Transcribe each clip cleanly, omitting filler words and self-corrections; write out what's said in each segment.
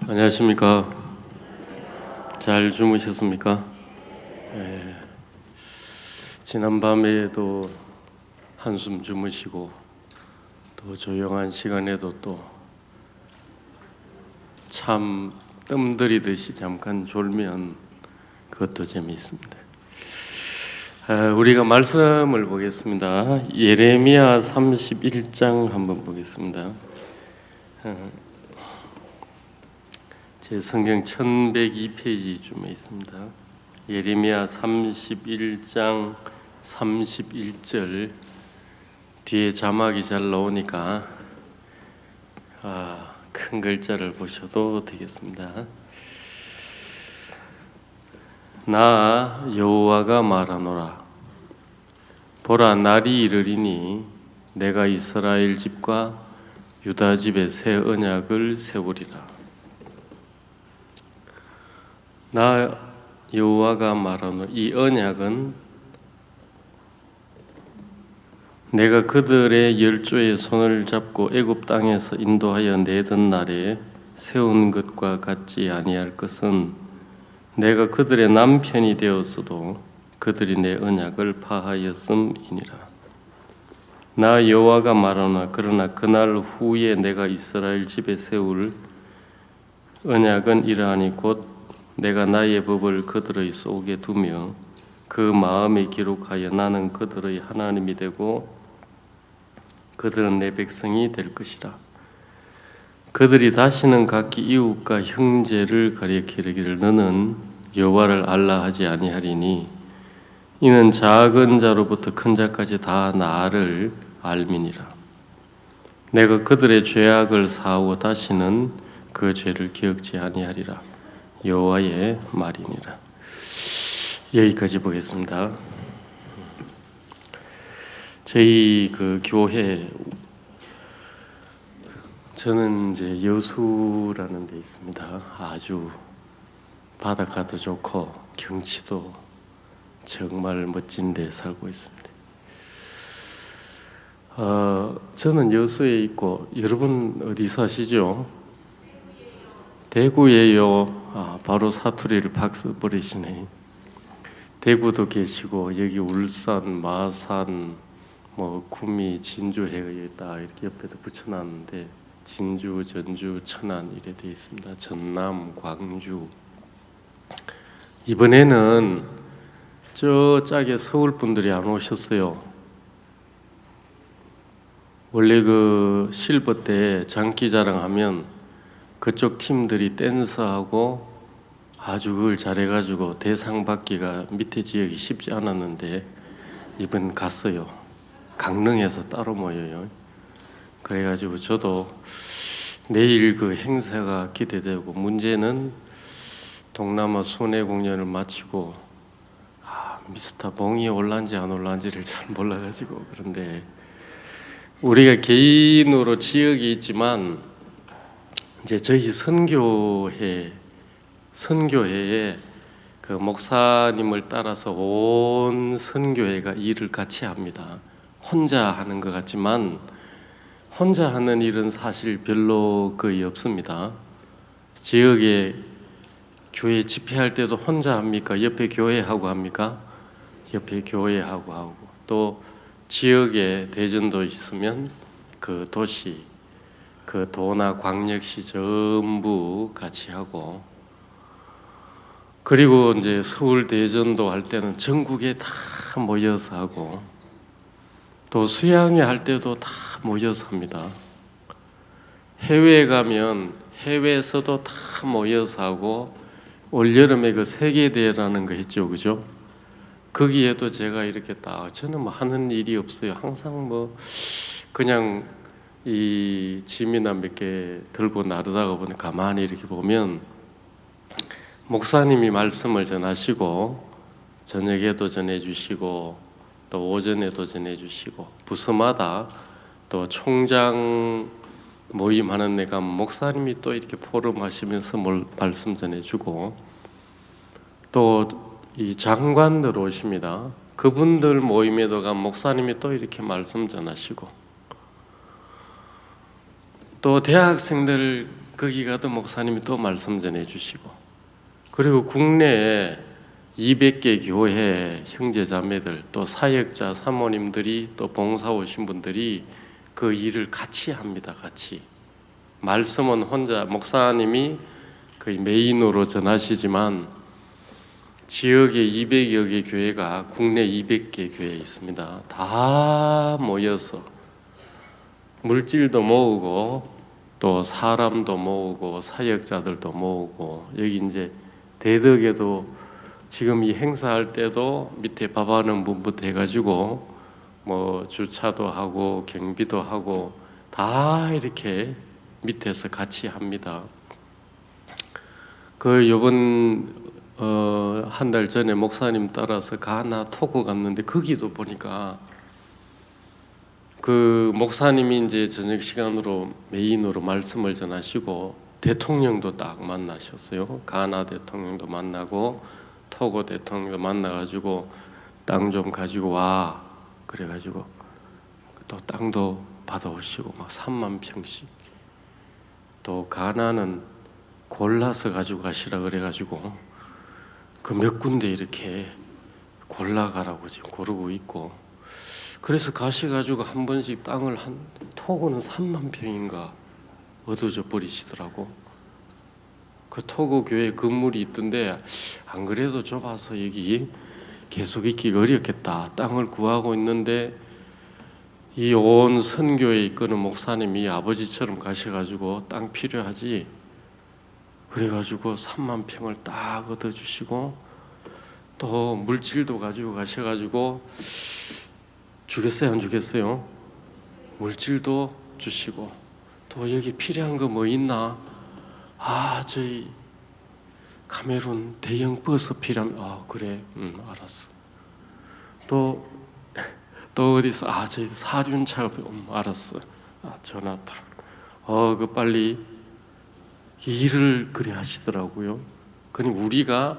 안녕하십니까? 잘 주무셨습니까? 네. 지난밤에도 한숨 주무시고 또 조용한 시간에도 또 참 뜸들이듯이 잠깐 졸면 그것도 재미있습니다. 우리가 말씀을 보겠습니다. 예레미야 31장 한번 보겠습니다. 제 성경 1102페이지쯤에 있습니다. 예레미야 31장 31절 뒤에 자막이 잘 나오니까 큰 글자를 보셔도 되겠습니다. 나 여호와가 말하노라. 보라, 날이 이르리니 내가 이스라엘 집과 유다 집에 새 언약을 세우리라. 나 여호와가 말하노라. 이 언약은 내가 그들의 열조의 손을 잡고 애굽 땅에서 인도하여 내던 날에 세운 것과 같지 아니할 것은 내가 그들의 남편이 되었어도 그들이 내 언약을 파하였음이니라. 나 여호와가 말하노라. 그러나 그날 후에 내가 이스라엘 집에 세울 언약은 이러하니 곧 내가 나의 법을 그들의 속에 두며 그 마음에 기록하여 나는 그들의 하나님이 되고 그들은 내 백성이 될 것이라. 그들이 다시는 각기 이웃과 형제를 가리켜 이르기를 너는 여호와를 알라 하지 아니하리니 이는 작은 자로부터 큰 자까지 다 나를 알미니라. 내가 그들의 죄악을 사하고 다시는 그 죄를 기억지 아니하리라. 여호와의 말이니라. 여기까지 보겠습니다. 저희 그 교회, 저는 이제 여수라는 데 있습니다. 아주 바닷가도 좋고 경치도 정말 멋진 데 살고 있습니다. 저는 여수에 있고, 여러분 어디 사시죠? 대구예요. 바로 사투리를 박수 버리시네. 대구도 계시고 여기 울산, 마산, 구미, 진주 해가 이렇게 옆에도 붙여놨는데 진주, 전주, 천안 이래 되어 있습니다. 전남, 광주. 이번에는 저 짝에 서울 분들이 안 오셨어요. 원래 그 실버 때 장기자랑하면 그쪽 팀들이 댄스하고 아주 그걸 잘해가지고 대상 받기가 밑에 지역이 쉽지 않았는데 이번 갔어요. 강릉에서 따로 모여요. 그래가지고 저도 내일 그 행사가 기대되고, 문제는 동남아 순회 공연을 마치고 미스터 봉이 올란지 안 올란지를 잘 몰라가지고, 그런데 우리가 개인으로 지역이 있지만 이제 저희 선교회에 그 목사님을 따라서 온 선교회가 일을 같이 합니다. 혼자 하는 것 같지만 혼자 하는 일은 사실 별로 거의 없습니다. 지역에 교회 집회할 때도 혼자 합니까? 옆에 교회하고 합니까? 옆에 교회하고 하고, 또 지역에 대전도 있으면 그 도시, 그 도나 광역시 전부 같이 하고, 그리고 이제 서울 대전도 할 때는 전국에 다 모여서 하고, 또 수양회 할 때도 다 모여서 합니다. 해외에 가면 해외에서도 다 모여서 하고, 올여름에 그 세계대회라는 거 했죠, 그죠? 거기에도 제가 이렇게 저는 하는 일이 없어요. 항상 그냥 이 짐이나 몇 개 들고 나르다가 보니 가만히 이렇게 보면 목사님이 말씀을 전하시고 저녁에도 전해주시고 또 오전에도 전해주시고, 부서마다 또 총장 모임하는 데 가면 목사님이 또 이렇게 포럼 하시면서 말씀 전해주고, 또 이 장관들 오십니다. 그분들 모임에도 가면 목사님이 또 이렇게 말씀 전하시고, 또 대학생들 거기 가도 목사님이 또 말씀 전해주시고, 그리고 국내에 200개 교회 형제자매들 또 사역자 사모님들이 또 봉사 오신 분들이 그 일을 같이 합니다. 같이. 말씀은 혼자 목사님이 거의 메인으로 전하시지만 지역에 200여 개 교회가 국내 200개 교회 있습니다. 다 모여서 물질도 모으고 또 사람도 모으고 사역자들도 모으고, 여기 이제 대덕에도 지금 이 행사할 때도 밑에 밥하는 분부터 해가지고 뭐 주차도 하고 경비도 하고 다 이렇게 밑에서 같이 합니다. 그 요번 한 달 전에 목사님 따라서 가나 토고 갔는데 거기도 보니까 그 목사님이 이제 저녁 시간으로 메인으로 말씀을 전하시고 대통령도 딱 만나셨어요. 가나 대통령도 만나고 토고 대통령도 만나가지고 땅 좀 가지고 와 그래가지고 또 땅도 받아오시고 막 3만 평씩, 또 가나는 골라서 가지고 가시라 그래가지고 그 몇 군데 이렇게 골라가라고 지금 고르고 있고, 그래서 가셔가지고 한 번씩 땅을 한 토고는 3만 평인가 얻어져 버리시더라고. 그 토고 교회 건물이 있던데 안 그래도 좁아서 여기 계속 있기가 어렵겠다. 땅을 구하고 있는데 이 온 선교에 이끄는 목사님이 아버지처럼 가셔가지고 땅 필요하지. 그래가지고 3만 평을 딱 얻어주시고 또 물질도 가지고 가셔가지고 주겠어요 안 주겠어요? 물질도 주시고 또 여기 필요한 거 뭐 있나? 저희 카메룬 대형 버스 필요하면 그래 알았어. 또 어디서 저희 사륜차 알았어. 전화 따라. 그 빨리 일을 그래 하시더라고요. 그러니 우리가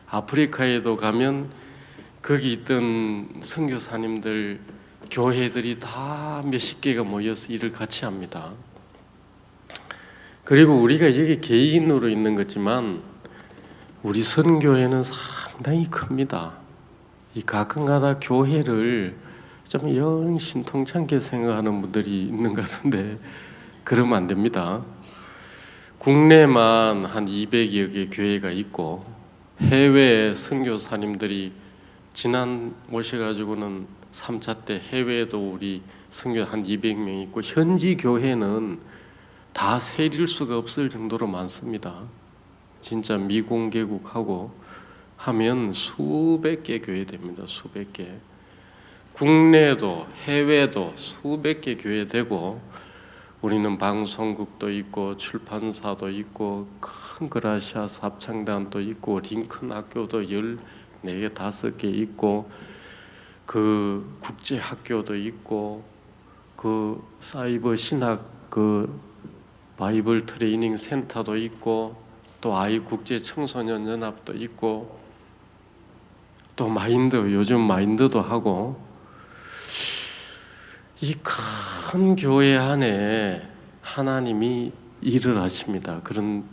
아프리카에도 가면 거기 있던 선교사님들 교회들이 다 몇십 개가 모여서 일을 같이 합니다. 그리고 우리가 여기 개인으로 있는 거지만 우리 선교회는 상당히 큽니다. 이 가끔가다 교회를 좀 영 신통찮게 생각하는 분들이 있는 것 같은데 그러면 안 됩니다. 국내만 한 200여 개 교회가 있고 해외 선교사님들이 지난 모셔가지고는 3차 때 해외에도 우리 선교 한 200명 있고 현지 교회는 다 세릴 수가 없을 정도로 많습니다. 진짜 미공개국하고 하면 수백 개 교회 됩니다. 수백 개. 국내도 해외도 수백 개 교회 되고 우리는 방송국도 있고 출판사도 있고 큰 그라시아스 합창단도 있고 링컨 학교도 14개 5개 있고 그 국제 학교도 있고 그 사이버 신학 그 바이블 트레이닝 센터도 있고 또 아이 국제 청소년 연합도 있고 또 요즘 마인드도 하고, 이 큰 교회 안에 하나님이 일을 하십니다.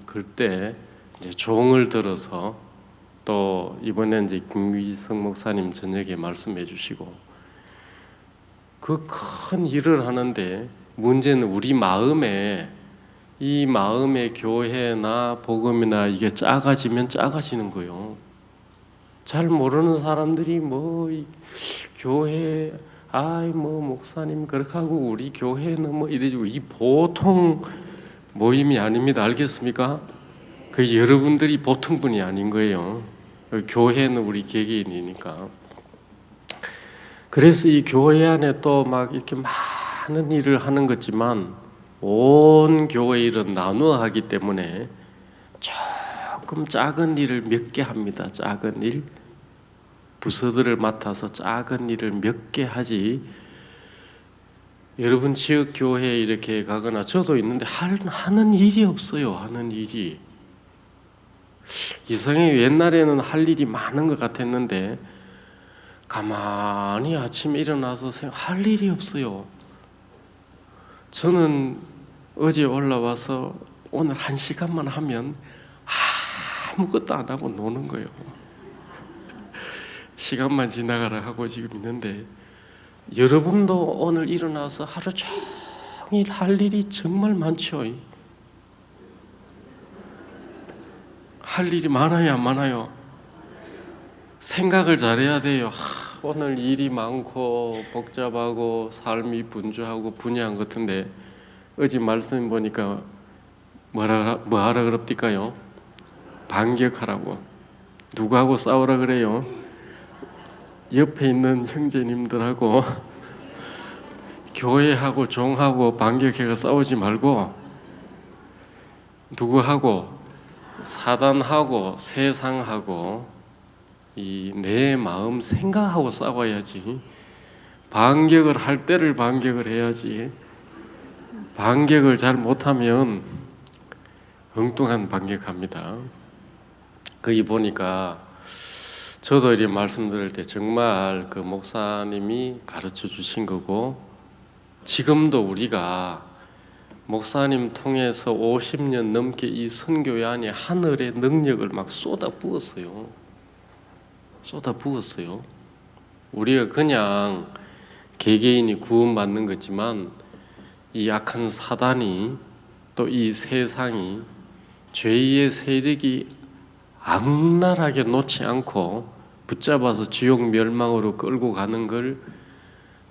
그때 이제 종을 들어서 또 이번에 이제 김기성 목사님 저녁에 말씀해 주시고 그 큰 일을 하는데 문제는 우리 마음에 이 마음의 교회나 복음이나 이게 작아지면 작아지는 거예요. 잘 모르는 사람들이 이 교회 목사님 그렇게 하고 우리 교회는 이래지고 이 보통 모임이 아닙니다. 알겠습니까? 그 여러분들이 보통 분이 아닌 거예요. 교회는 우리 개개인이니까. 그래서 이 교회 안에 또 이렇게 많은 일을 하는 거지만 온 교회 일은 나누어 하기 때문에 조금 작은 일을 몇 개 합니다. 작은 일, 부서들을 맡아서 작은 일을 몇 개 하지. 여러분 지역 교회에 이렇게 가거나 저도 있는데 하는 일이 없어요. 하는 일이. 이상하게 옛날에는 할 일이 많은 것 같았는데 가만히 아침에 일어나서 할 일이 없어요. 저는 어제 올라와서 오늘 1시간만 하면 아무것도 안 하고 노는 거예요. 시간만 지나가라 하고 지금 있는데, 여러분도 오늘 일어나서 하루 종일 할 일이 정말 많죠. 할 일이 많아요, 안 많아요? 생각을 잘해야 돼요. 오늘 일이 많고 복잡하고 삶이 분주하고 분야한 것 같은데, 어제 말씀 보니까 뭐하라 그럽니까요? 반격하라고. 누구하고 싸우라 그래요? 옆에 있는 형제님들하고 교회하고 종하고 반격해가 싸우지 말고, 누구하고? 사단하고 세상하고 이 내 마음 생각하고 싸워야지. 반격을 할 때를 반격을 해야지. 반격을 잘 못하면 엉뚱한 반격합니다. 거기 보니까 저도 이렇게 말씀 들을 때 정말 그 목사님이 가르쳐 주신 거고, 지금도 우리가 목사님 통해서 50년 넘게 이 선교회 안에 하늘의 능력을 막 쏟아 부었어요. 우리가 그냥 개개인이 구원받는 거지만, 이 악한 사단이 또 이 세상이 죄의 세력이 악랄하게 놓지 않고 붙잡아서 지옥 멸망으로 끌고 가는 걸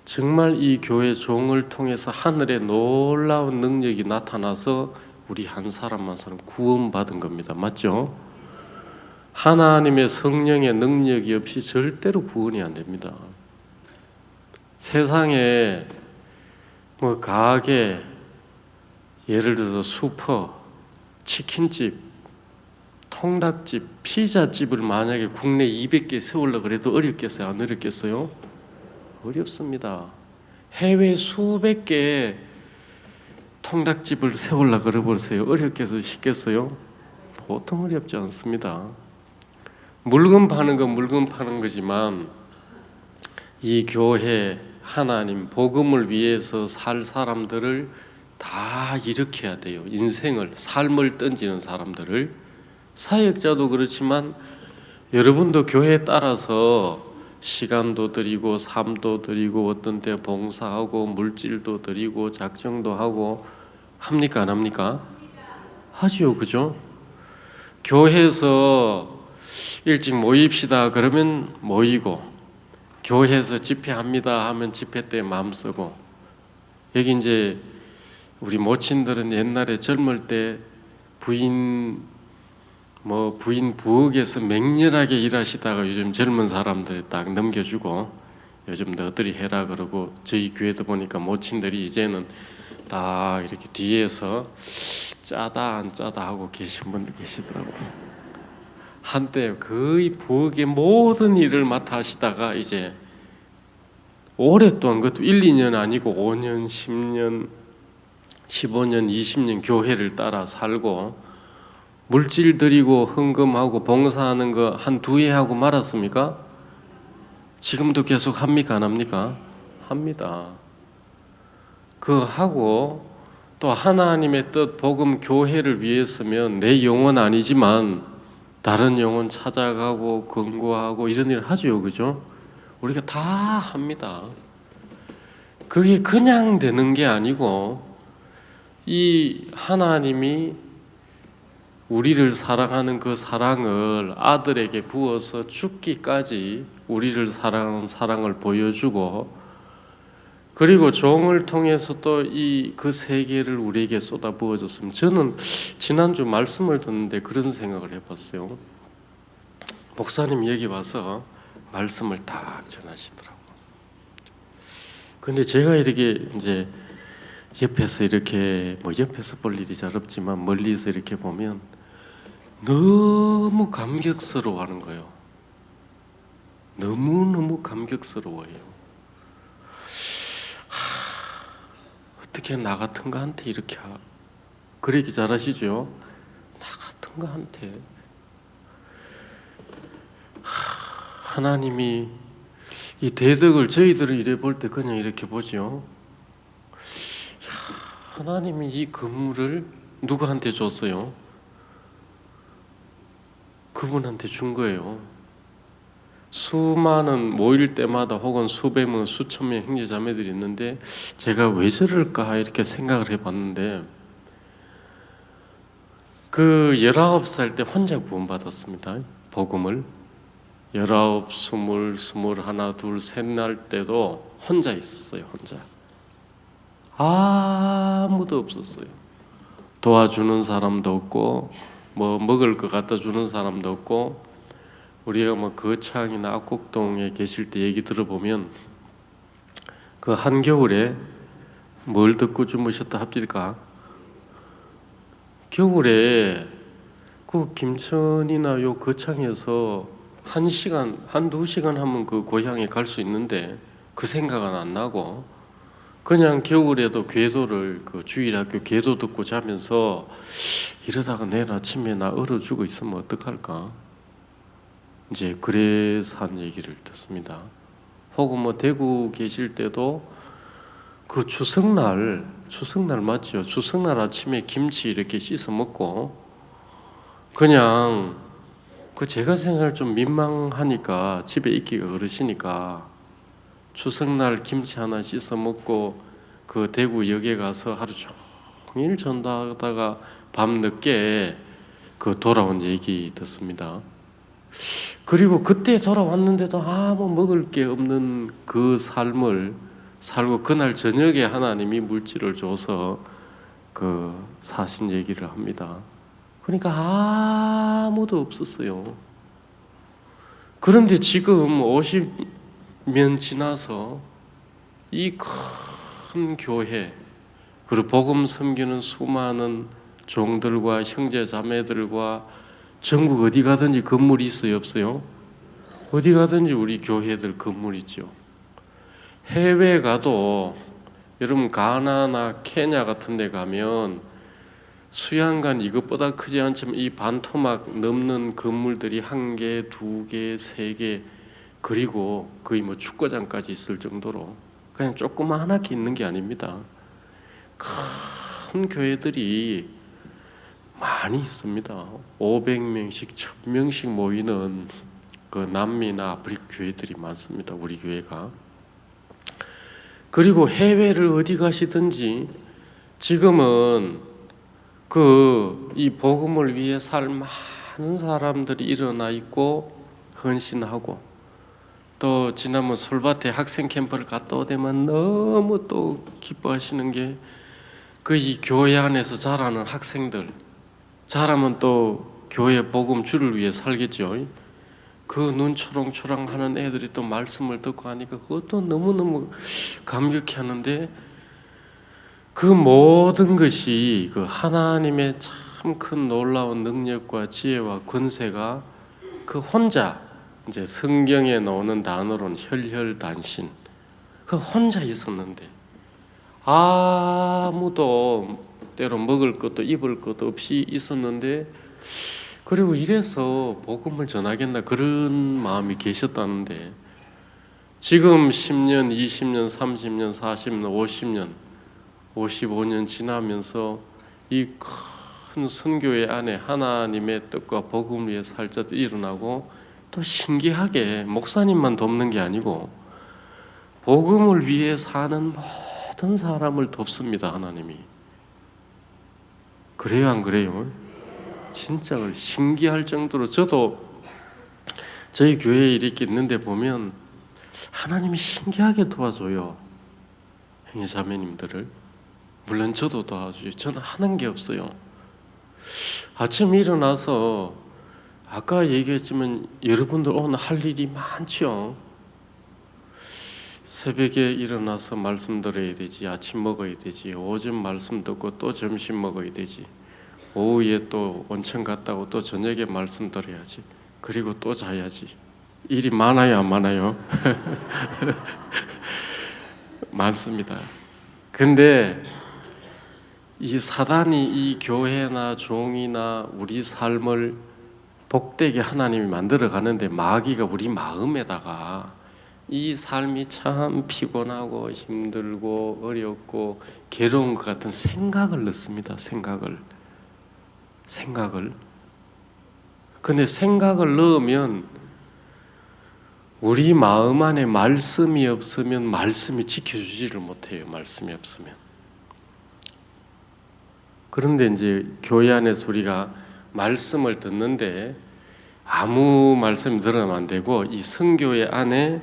정말 이 교회 종을 통해서 하늘의 놀라운 능력이 나타나서 우리 한 사람 한 사람 구원받은 겁니다. 맞죠? 하나님의 성령의 능력이 없이 절대로 구원이 안 됩니다. 세상에 뭐 가게, 예를 들어서 슈퍼, 치킨집, 통닭집, 피자집을 만약에 국내 200개 세우려고 그래도 어렵겠어요? 안 어렵겠어요? 어렵습니다. 해외 수백 개 통닭집을 세우려고 그러보세요. 어렵겠어요? 쉽겠어요? 보통 어렵지 않습니다. 물건 파는 건 물건 파는 거지만, 이 교회, 하나님, 복음을 위해서 살 사람들을 다 일으켜야 돼요. 인생을, 삶을 던지는 사람들을. 사역자도 그렇지만 여러분도 교회에 따라서 시간도 드리고 삶도 드리고 어떤 때 봉사하고 물질도 드리고 작정도 하고 합니까? 안 합니까? 하지요, 그죠? 교회에서 일찍 모입시다 그러면 모이고, 교회에서 집회합니다 하면 집회 때 마음 쓰고. 여기 이제 우리 모친들은 옛날에 젊을 때 부인 부엌에서 맹렬하게 일하시다가 요즘 젊은 사람들이 딱 넘겨주고, 요즘 너희들이 해라 그러고, 저희 교회도 보니까 모친들이 이제는 다 이렇게 뒤에서 짜다 안 짜다 하고 계신 분들 계시더라고요. 한때 거의 부엌의 모든 일을 맡아 하시다가 이제 오랫동안, 그것도 1, 2년 아니고 5년, 10년, 15년, 20년 교회를 따라 살고 물질 드리고 헌금하고 봉사하는 거 한 2해 하고 말았습니까? 지금도 계속 합니까? 안 합니까? 합니다. 그거 하고 또 하나님의 뜻, 복음, 교회를 위해서면 내 영혼 아니지만 다른 영혼 찾아가고 권고하고 이런 일을 하죠, 그죠? 우리가 다 합니다. 그게 그냥 되는 게 아니고, 이 하나님이 우리를 사랑하는 그 사랑을 아들에게 부어서 죽기까지 우리를 사랑하는 사랑을 보여주고, 그리고 종을 통해서 또 그 세계를 우리에게 쏟아 부어줬으면. 저는 지난주 말씀을 듣는데 그런 생각을 해봤어요. 목사님 여기 와서 말씀을 딱 전하시더라고. 근데 제가 이렇게 이제 옆에서 이렇게 옆에서 볼 일이 잘 없지만 멀리서 이렇게 보면 너무 감격스러워하는 거예요. 너무너무 감격스러워요. 어떻게 나 같은 거한테 이렇게 그러기 잘하시죠? 나 같은 거한테 하나님이 이 대덕을 저희들을 이래 볼 때 그냥 이렇게 보죠. 하나님이 이 건물을 누구한테 줬어요? 그분한테 준 거예요. 수많은 모일 때마다 혹은 수백 명, 수천 명 형제자매들이 있는데 제가 왜 저럴까 이렇게 생각을 해봤는데 그 19살 때 혼자 구원받았습니다. 복음을 19, 20, 21, 둘, 셋 날 때도 혼자 있었어요. 혼자. 아무도 없었어요. 도와주는 사람도 없고 뭐 먹을 거 갖다 주는 사람도 없고 우리가 뭐 거창이나 압곡동에 계실 때 얘기 들어보면 그 한겨울에 뭘 듣고 주무셨다 합니까? 겨울에 그 김천이나 요 거창에서 1시간, 1~2시간 하면 그 고향에 갈 수 있는데 그 생각은 안 나고 그냥 겨울에도 궤도를 그 주일학교 궤도 듣고 자면서 이러다가 내일 아침에 나 얼어 죽어 있으면 어떡할까? 이제 그래서 한 얘기를 듣습니다. 혹은 뭐 대구 계실 때도 그 추석날 맞죠? 추석날 아침에 김치 이렇게 씻어 먹고 그냥 그 제가 생각을 좀 민망하니까 집에 있기가 그러시니까 추석날 김치 하나 씻어 먹고 그 대구역에 가서 하루 종일 전도하다가 밤늦게 그 돌아온 얘기 듣습니다. 그리고 그때 돌아왔는데도 아무 먹을 게 없는 그 삶을 살고 그날 저녁에 하나님이 물질을 줘서 그 사신 얘기를 합니다. 그러니까 아무도 없었어요. 그런데 지금 50년 지나서 이 큰 교회 그리고 복음 섬기는 수많은 종들과 형제 자매들과 전국 어디 가든지 건물이 있어요, 없어요? 어디 가든지 우리 교회들 건물 있죠. 해외 가도 여러분 가나나 케냐 같은 데 가면 수양관 이것보다 크지 않지만 이 반토막 넘는 건물들이 1개, 2개, 3개 그리고 거의 뭐 축구장까지 있을 정도로 그냥 조그마하게 있는 게 아닙니다. 큰 교회들이 많이 있습니다. 500명씩, 1000명씩 모이는 그 남미나 아프리카 교회들이 많습니다. 우리 교회가. 그리고 해외를 어디 가시든지 지금은 이 복음을 위해 살 많은 사람들이 일어나 있고 헌신하고 또 지난번 솔밭에 학생 캠프를 갔다 오되면 너무 또 기뻐하시는 게 그 이 교회 안에서 자라는 학생들 자라면 또 교회 복음 주를 위해 살겠죠. 그 눈 초롱초롱 하는 애들이 또 말씀을 듣고 하니까 그것도 너무너무 감격해 하는데 그 모든 것이 그 하나님의 참 큰 놀라운 능력과 지혜와 권세가 그 혼자 이제 성경에 나오는 단어로는 혈혈단신 그 혼자 있었는데 아무도 때로 먹을 것도 입을 것도 없이 있었는데 그리고 이래서 복음을 전하겠나 그런 마음이 계셨다는데 지금 10년, 20년, 30년, 40년, 50년, 55년 지나면서 이 큰 선교회 안에 하나님의 뜻과 복음을 위해 살 자들이 일어나고 또 신기하게 목사님만 돕는 게 아니고 복음을 위해 사는 모든 사람을 돕습니다. 하나님이. 그래요 안 그래요? 진짜 신기할 정도로 저도 저희 교회에 이렇게 있는데 보면 하나님이 신기하게 도와줘요. 형제 자매님들을. 물론 저도 도와줘요. 저는 하는 게 없어요. 아침에 일어나서 아까 얘기했지만 여러분들 오늘 할 일이 많죠. 새벽에 일어나서 말씀 들어야 되지, 아침 먹어야 되지, 오전 말씀 듣고 또 점심 먹어야 되지, 오후에 또 온천 갔다 오고 또 저녁에 말씀 들어야지, 그리고 또 자야지. 일이 많아요 안 많아요? 많습니다. 근데 이 사단이 이 교회나 종이나 우리 삶을 복되게 하나님이 만들어 가는데 마귀가 우리 마음에다가 이 삶이 참 피곤하고 힘들고 어렵고 괴로운 것 같은 생각을 넣습니다. 생각을. 생각을. 근데 생각을 넣으면 우리 마음 안에 말씀이 없으면 말씀이 지켜주지를 못해요. 말씀이 없으면. 그런데 이제 교회 안에서 우리가 말씀을 듣는데 아무 말씀 들으면 안 되고 이 선교회 안에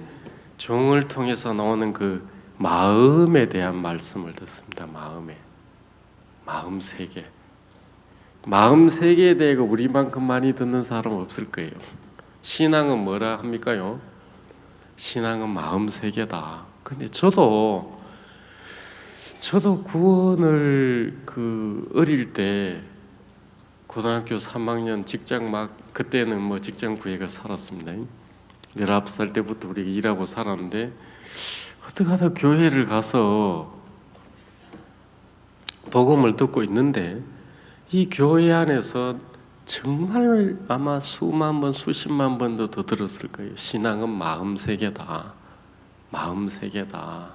종을 통해서 나오는 그 마음에 대한 말씀을 듣습니다. 마음 세계. 마음 세계에 대해 우리만큼 많이 듣는 사람 없을 거예요. 신앙은 뭐라 합니까요? 신앙은 마음 세계다. 근데 저도 구원을 어릴 때 고등학교 3학년 직장 그때는 뭐 직장 구해가 살았습니다. 19살 때부터 우리가 일하고 살았는데 어떻게 하다 교회를 가서 복음을 듣고 있는데 이 교회 안에서 정말 아마 수만 번, 수십만 번도 더 들었을 거예요. 신앙은 마음 세계다. 마음 세계다.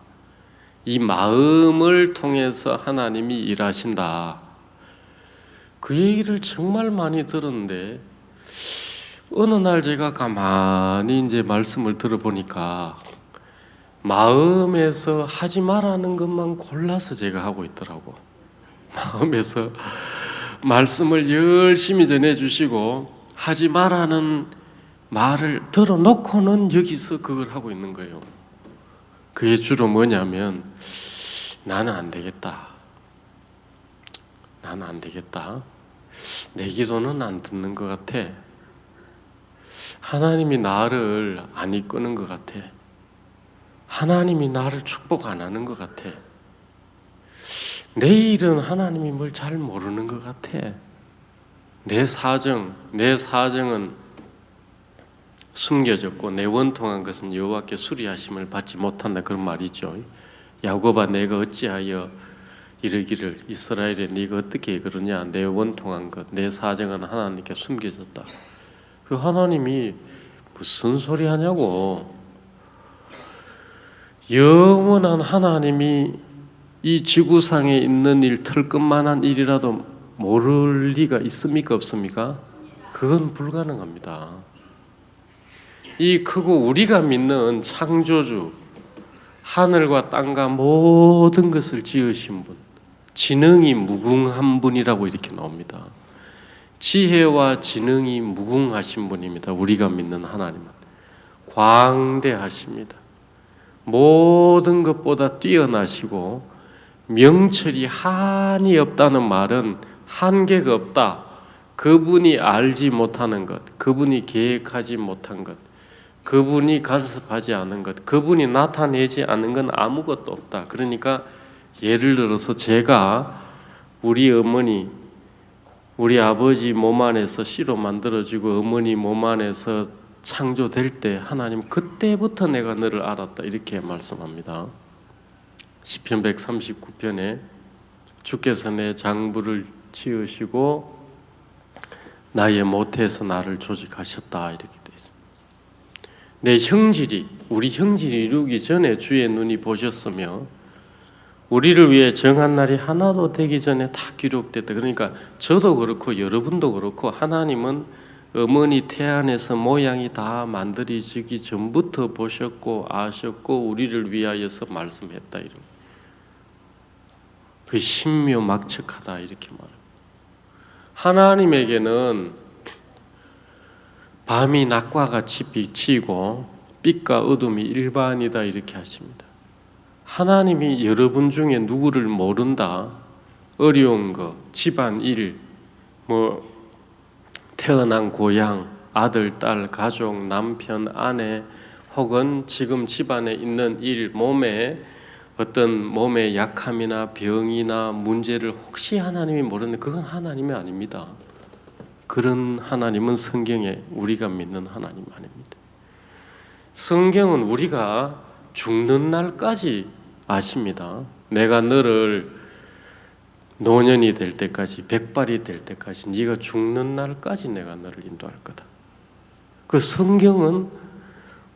이 마음을 통해서 하나님이 일하신다. 그 얘기를 정말 많이 들었는데 어느 날 제가 가만히 이제 말씀을 들어보니까 마음에서 하지 말라는 것만 골라서 제가 하고 있더라고. 마음에서 말씀을 열심히 전해주시고 하지 말라는 말을 들어놓고는 여기서 그걸 하고 있는 거예요. 그게 주로 뭐냐면 나는 안 되겠다. 나는 안 되겠다. 내 기도는 안 듣는 것 같아. 하나님이 나를 안 이끄는 것 같아. 하나님이 나를 축복 안 하는 것 같아. 내 일은 하나님이 뭘 잘 모르는 것 같아. 내 사정은 숨겨졌고 내 원통한 것은 여호와께 수리하심을 받지 못한다. 그런 말이죠. 야곱아 내가 어찌하여 이르기를 이스라엘에 네가 어떻게 그러냐. 내 원통한 것, 내 사정은 하나님께 숨겨졌다. 그 하나님이 무슨 소리 하냐고. 영원한 하나님이 이 지구상에 있는 일, 털끝만한 일이라도 모를 리가 있습니까? 없습니까? 그건 불가능합니다. 이 크고 우리가 믿는 창조주, 하늘과 땅과 모든 것을 지으신 분, 지능이 무궁한 분이라고 이렇게 나옵니다. 지혜와 지능이 무궁하신 분입니다. 우리가 믿는 하나님은 광대하십니다. 모든 것보다 뛰어나시고 명철이 한이 없다는 말은 한계가 없다. 그분이 알지 못하는 것, 그분이 계획하지 못한 것, 그분이 간섭하지 않은 것, 그분이 나타내지 않은 건 아무것도 없다. 그러니까 예를 들어서 제가 우리 어머니, 우리 아버지 몸 안에서 씨로 만들어지고 어머니 몸 안에서 창조될 때 하나님 그때부터 내가 너를 알았다 이렇게 말씀합니다. 시편 139편에 주께서 내 장부를 지으시고 나의 모태에서 나를 조직하셨다 이렇게 되어 있습니다. 내 형질이 우리 형질이 이루기 전에 주의 눈이 보셨으며 우리를 위해 정한 날이 하나도 되기 전에 다 기록됐다. 그러니까 저도 그렇고 여러분도 그렇고 하나님은 어머니 태안에서 모양이 다 만들어지기 전부터 보셨고 아셨고 우리를 위하여서 말씀했다. 이런 그 신묘막측하다 이렇게 말합니다. 하나님에게는 밤이 낮과 같이 비치고 빛과 어둠이 일반이다 이렇게 하십니다. 하나님이 여러분 중에 누구를 모른다, 어려운 거, 집안 일, 태어난 고향, 아들, 딸, 가족, 남편, 아내 혹은 지금 집안에 있는 일, 어떤 몸의 약함이나 병이나 문제를 혹시 하나님이 모르는 그건 하나님이 아닙니다. 그런 하나님은 성경에 우리가 믿는 하나님 아닙니다. 성경은 우리가 죽는 날까지 아십니다. 내가 너를 노년이 될 때까지, 백발이 될 때까지, 네가 죽는 날까지 내가 너를 인도할 거다. 그 성경은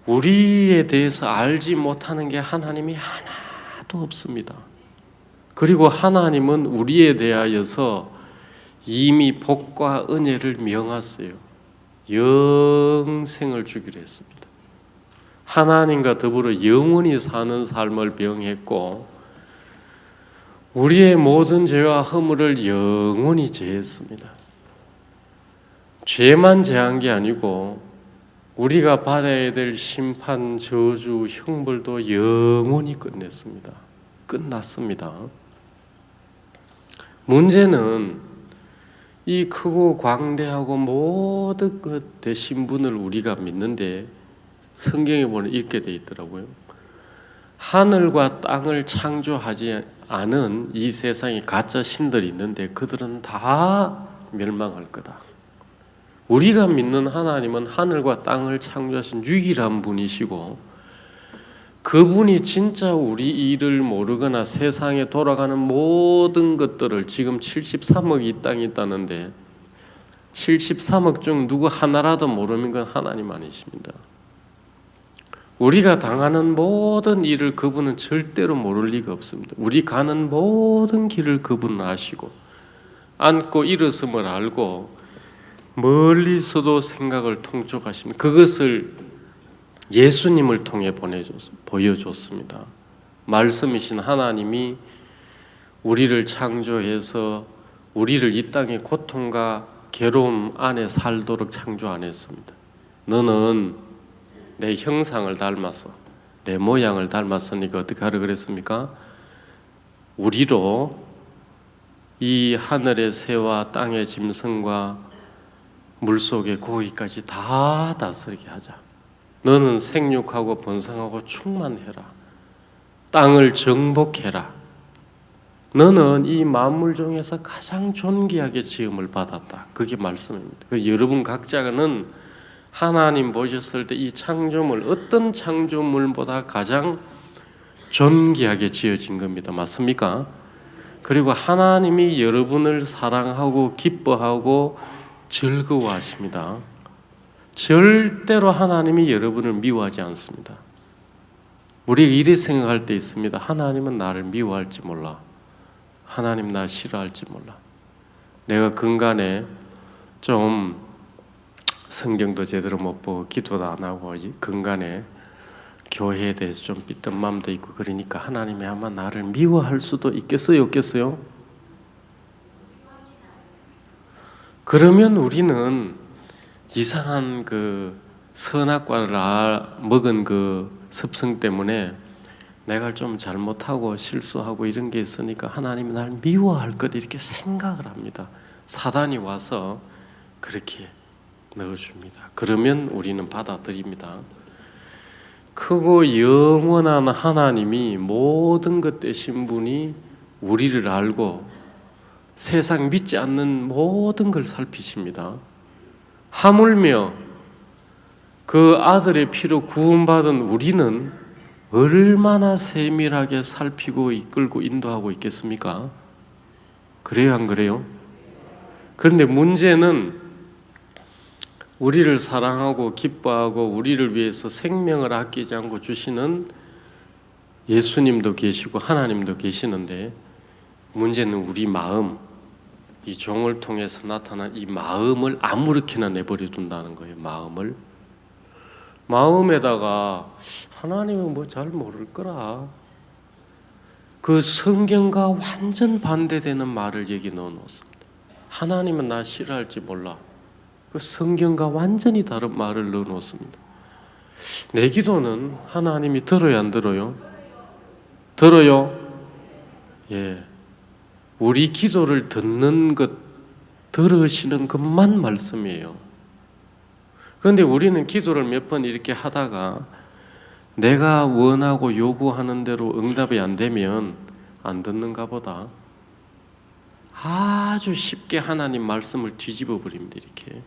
우리에 대해서 알지 못하는 게 하나님이 하나도 없습니다. 그리고 하나님은 우리에 대하여서 이미 복과 은혜를 명하세요. 영생을 주기로 했습니다. 하나님과 더불어 영원히 사는 삶을 명했고 우리의 모든 죄와 허물을 영원히 제했습니다. 죄만 제한 게 아니고 우리가 받아야 될 심판, 저주, 형벌도 영원히 끝냈습니다. 끝났습니다. 문제는 이 크고 광대하고 모든 것 되신 분을 우리가 믿는데 성경에 보면 이렇게 돼 있더라고요. 하늘과 땅을 창조하지 않은 이 세상에 가짜 신들이 있는데 그들은 다 멸망할 거다. 우리가 믿는 하나님은 하늘과 땅을 창조하신 유일한 분이시고 그분이 진짜 우리 일을 모르거나 세상에 돌아가는 모든 것들을 지금 73억 이 땅에 있다는데 73억 중 누구 하나라도 모르는 건 하나님 아니십니다. 우리가 당하는 모든 일을 그분은 절대로 모를 리가 없습니다. 우리 가는 모든 길을 그분은 아시고 앉고 일어섬을 알고 멀리서도 생각을 통촉하십니다. 그것을 예수님을 통해 보여줬습니다. 말씀이신 하나님이 우리를 창조해서 우리를 이 땅의 고통과 괴로움 안에 살도록 창조 안 했습니다. 너는 내 형상을 닮아서 내 모양을 닮았으니까 어떻게 하라 그랬습니까? 우리로 이 하늘의 새와 땅의 짐승과 물속의 고기까지 다 다스리게 하자. 너는 생육하고 번성하고 충만해라. 땅을 정복해라. 너는 이 만물 중에서 가장 존귀하게 지음을 받았다. 그게 말씀입니다. 여러분 각자는 하나님 보셨을 때 이 창조물 어떤 창조물보다 가장 존귀하게 지어진 겁니다. 맞습니까? 그리고 하나님이 여러분을 사랑하고 기뻐하고 즐거워하십니다. 절대로 하나님이 여러분을 미워하지 않습니다. 우리가 이렇게 생각할 때 있습니다. 하나님은 나를 미워할지 몰라. 하나님 나 싫어할지 몰라. 내가 근간에 좀 성경도 제대로 못 보고 기도도 안 하고 근간에 교회에 대해서 좀 삐뚤 마음도 있고 그러니까 하나님이 아마 나를 미워할 수도 있겠어요, 없겠어요? 그러면 우리는 이상한 그 선악과를 먹은 그 습성 때문에 내가 좀 잘못하고 실수하고 이런 게 있으니까 하나님이 나를 미워할 것 이렇게 생각을 합니다. 사단이 와서 그렇게 넣어줍니다. 그러면 우리는 받아들입니다. 크고 영원한 하나님이 모든 것 되신 분이 우리를 알고 세상 믿지 않는 모든 걸 살피십니다. 하물며 그 아들의 피로 구원받은 우리는 얼마나 세밀하게 살피고 이끌고 인도하고 있겠습니까? 그래요, 안 그래요? 그런데 문제는 우리를 사랑하고 기뻐하고 우리를 위해서 생명을 아끼지 않고 주시는 예수님도 계시고 하나님도 계시는데 문제는 우리 마음, 이 종을 통해서 나타난 이 마음을 아무렇게나 내버려 둔다는 거예요. 마음에다가 하나님은 뭐 잘 모를 거라 그 성경과 완전 반대되는 말을 여기 넣어놓습니다. 하나님은 나 싫어할지 몰라. 그 성경과 완전히 다른 말을 넣어놓습니다. 내 기도는 하나님이 들어요, 안 들어요? 들어요? 예. 우리 기도를 듣는 것, 들으시는 것만 말씀이에요. 그런데 우리는 기도를 몇 번 이렇게 하다가 내가 원하고 요구하는 대로 응답이 안 되면 안 듣는가 보다. 아주 쉽게 하나님 말씀을 뒤집어 버립니다. 이렇게.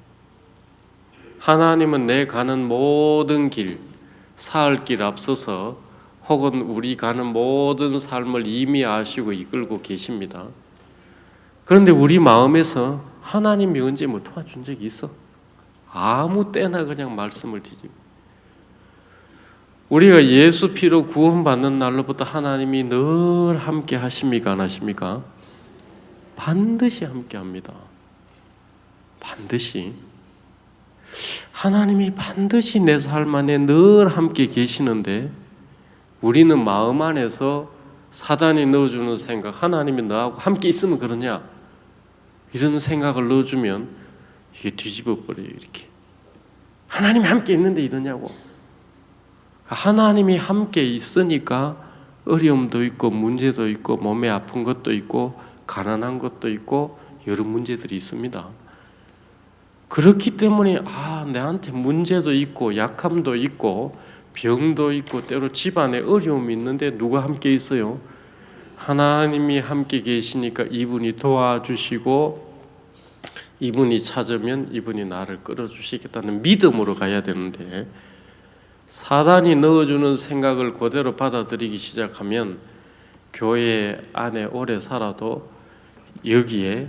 하나님은 내 가는 모든 길, 사흘 길 앞서서 혹은 우리 가는 모든 삶을 이미 아시고 이끌고 계십니다. 그런데 우리 마음에서 하나님이 언제 뭐 도와준 적이 있어? 아무 때나 그냥 말씀을 뒤집어. 우리가 예수 피로 구원받는 날로부터 하나님이 늘 함께 하십니까? 안 하십니까? 반드시 함께 합니다. 반드시 하나님이 반드시 내 삶 안에 늘 함께 계시는데 우리는 마음 안에서 사단이 넣어주는 생각, 하나님이 너하고 함께 있으면 그러냐 이런 생각을 넣어주면 이게 뒤집어 버려요. 이렇게 하나님이 함께 있는데 이러냐고. 하나님이 함께 있으니까 어려움도 있고 문제도 있고 몸에 아픈 것도 있고 가난한 것도 있고 여러 문제들이 있습니다. 그렇기 때문에 내한테 문제도 있고 약함도 있고 병도 있고 때로 집안에 어려움이 있는데 누가 함께 있어요? 하나님이 함께 계시니까 이분이 도와주시고 이분이 찾으면 이분이 나를 끌어주시겠다는 믿음으로 가야 되는데 사단이 넣어주는 생각을 그대로 받아들이기 시작하면 교회 안에 오래 살아도 여기에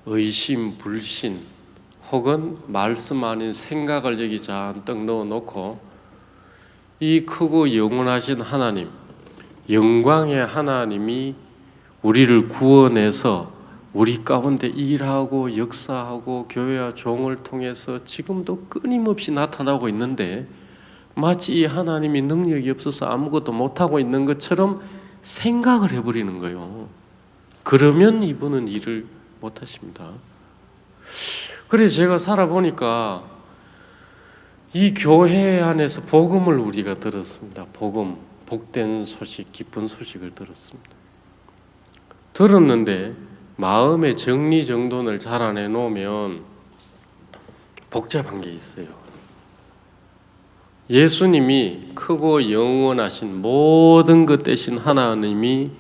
의심, 불신 혹은 말씀 아닌 생각을 여기 잔뜩 넣어놓고 이 크고 영원하신 하나님, 영광의 하나님이 우리를 구원해서 우리 가운데 일하고 역사하고 교회와 종을 통해서 지금도 끊임없이 나타나고 있는데 마치 이 하나님이 능력이 없어서 아무것도 못하고 있는 것처럼 생각을 해버리는 거예요. 그러면 이분은 일을 못하십니다. 그래서 제가 살아보니까 이 교회 안에서 복음을 우리가 들었습니다. 복음, 복된 소식, 기쁜 소식을 들었습니다. 들었는데 마음의 정리정돈을 잘 안 해놓으면 복잡한 게 있어요. 예수님이 크고 영원하신 모든 것 되신 하나님이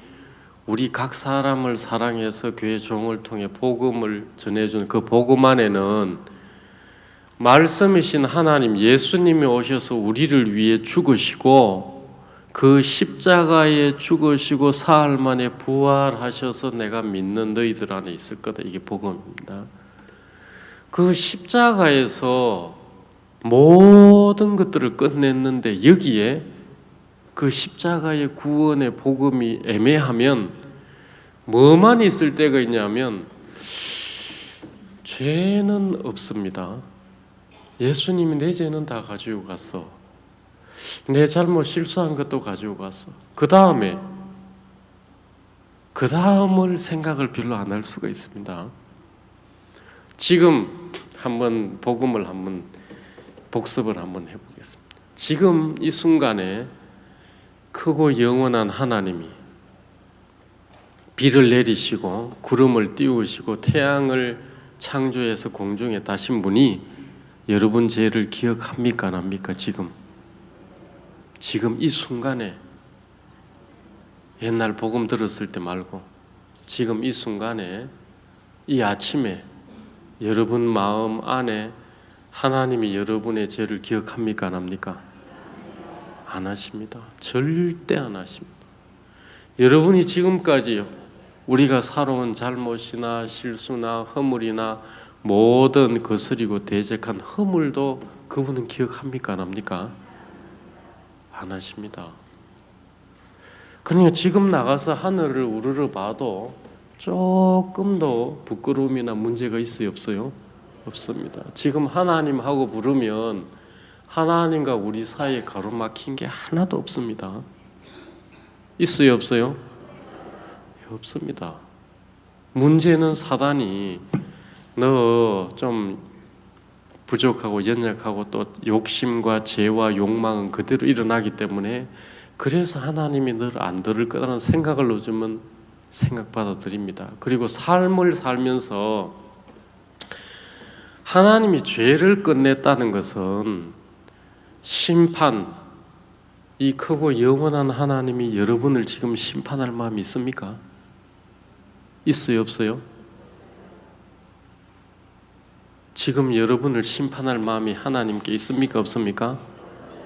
우리 각 사람을 사랑해서 교회 종을 통해 복음을 전해주는 그 복음 안에는 말씀이신 하나님 예수님이 오셔서 우리를 위해 죽으시고 그 십자가에 죽으시고 사흘 만에 부활하셔서 내가 믿는 너희들 안에 있을 거다. 이게 복음입니다. 그 십자가에서 모든 것들을 끝냈는데 여기에 그 십자가의 구원의 복음이 애매하면 뭐만 있을 때가 있냐면 죄는 없습니다. 예수님이 내 죄는 다 가지고 갔어. 내 잘못 실수한 것도 가지고 갔어. 그 다음을 생각을 별로 안 할 수가 있습니다. 지금 한번 복음을 한번 복습을 한번 해보겠습니다. 지금 이 순간에 크고 영원한 하나님이 비를 내리시고 구름을 띄우시고 태양을 창조해서 공중에 다신 분이 여러분 죄를 기억합니까 안 합니까? 지금 이 순간에 옛날 복음 들었을 때 말고 지금 이 순간에 이 아침에 여러분 마음 안에 하나님이 여러분의 죄를 기억합니까 안 합니까? 안 하십니다. 절대 안 하십니다. 여러분이 지금까지 우리가 살아온 잘못이나 실수나 허물이나 모든 거스리고 대적한 허물도 그분은 기억합니까 안 합니까? 안 하십니다. 그러니까 지금 나가서 하늘을 우러러 봐도 조금도 부끄러움이나 문제가 있어요 없어요? 없습니다. 지금 하나님하고 부르면 하나님과 우리 사이에 가로막힌 게 하나도 없습니다. 있어요 없어요? 없습니다. 문제는 사단이 너 좀 부족하고 연약하고 또 욕심과 죄와 욕망은 그대로 일어나기 때문에 그래서 하나님이 너를 안 들을 거라는 생각을 넣어주면 생각 받아들입니다. 그리고 삶을 살면서 하나님이 죄를 끝냈다는 것은 심판, 이 크고 영원한 하나님이 여러분을 지금 심판할 마음이 있습니까? 있어요 없어요? 지금 여러분을 심판할 마음이 하나님께 있습니까 없습니까?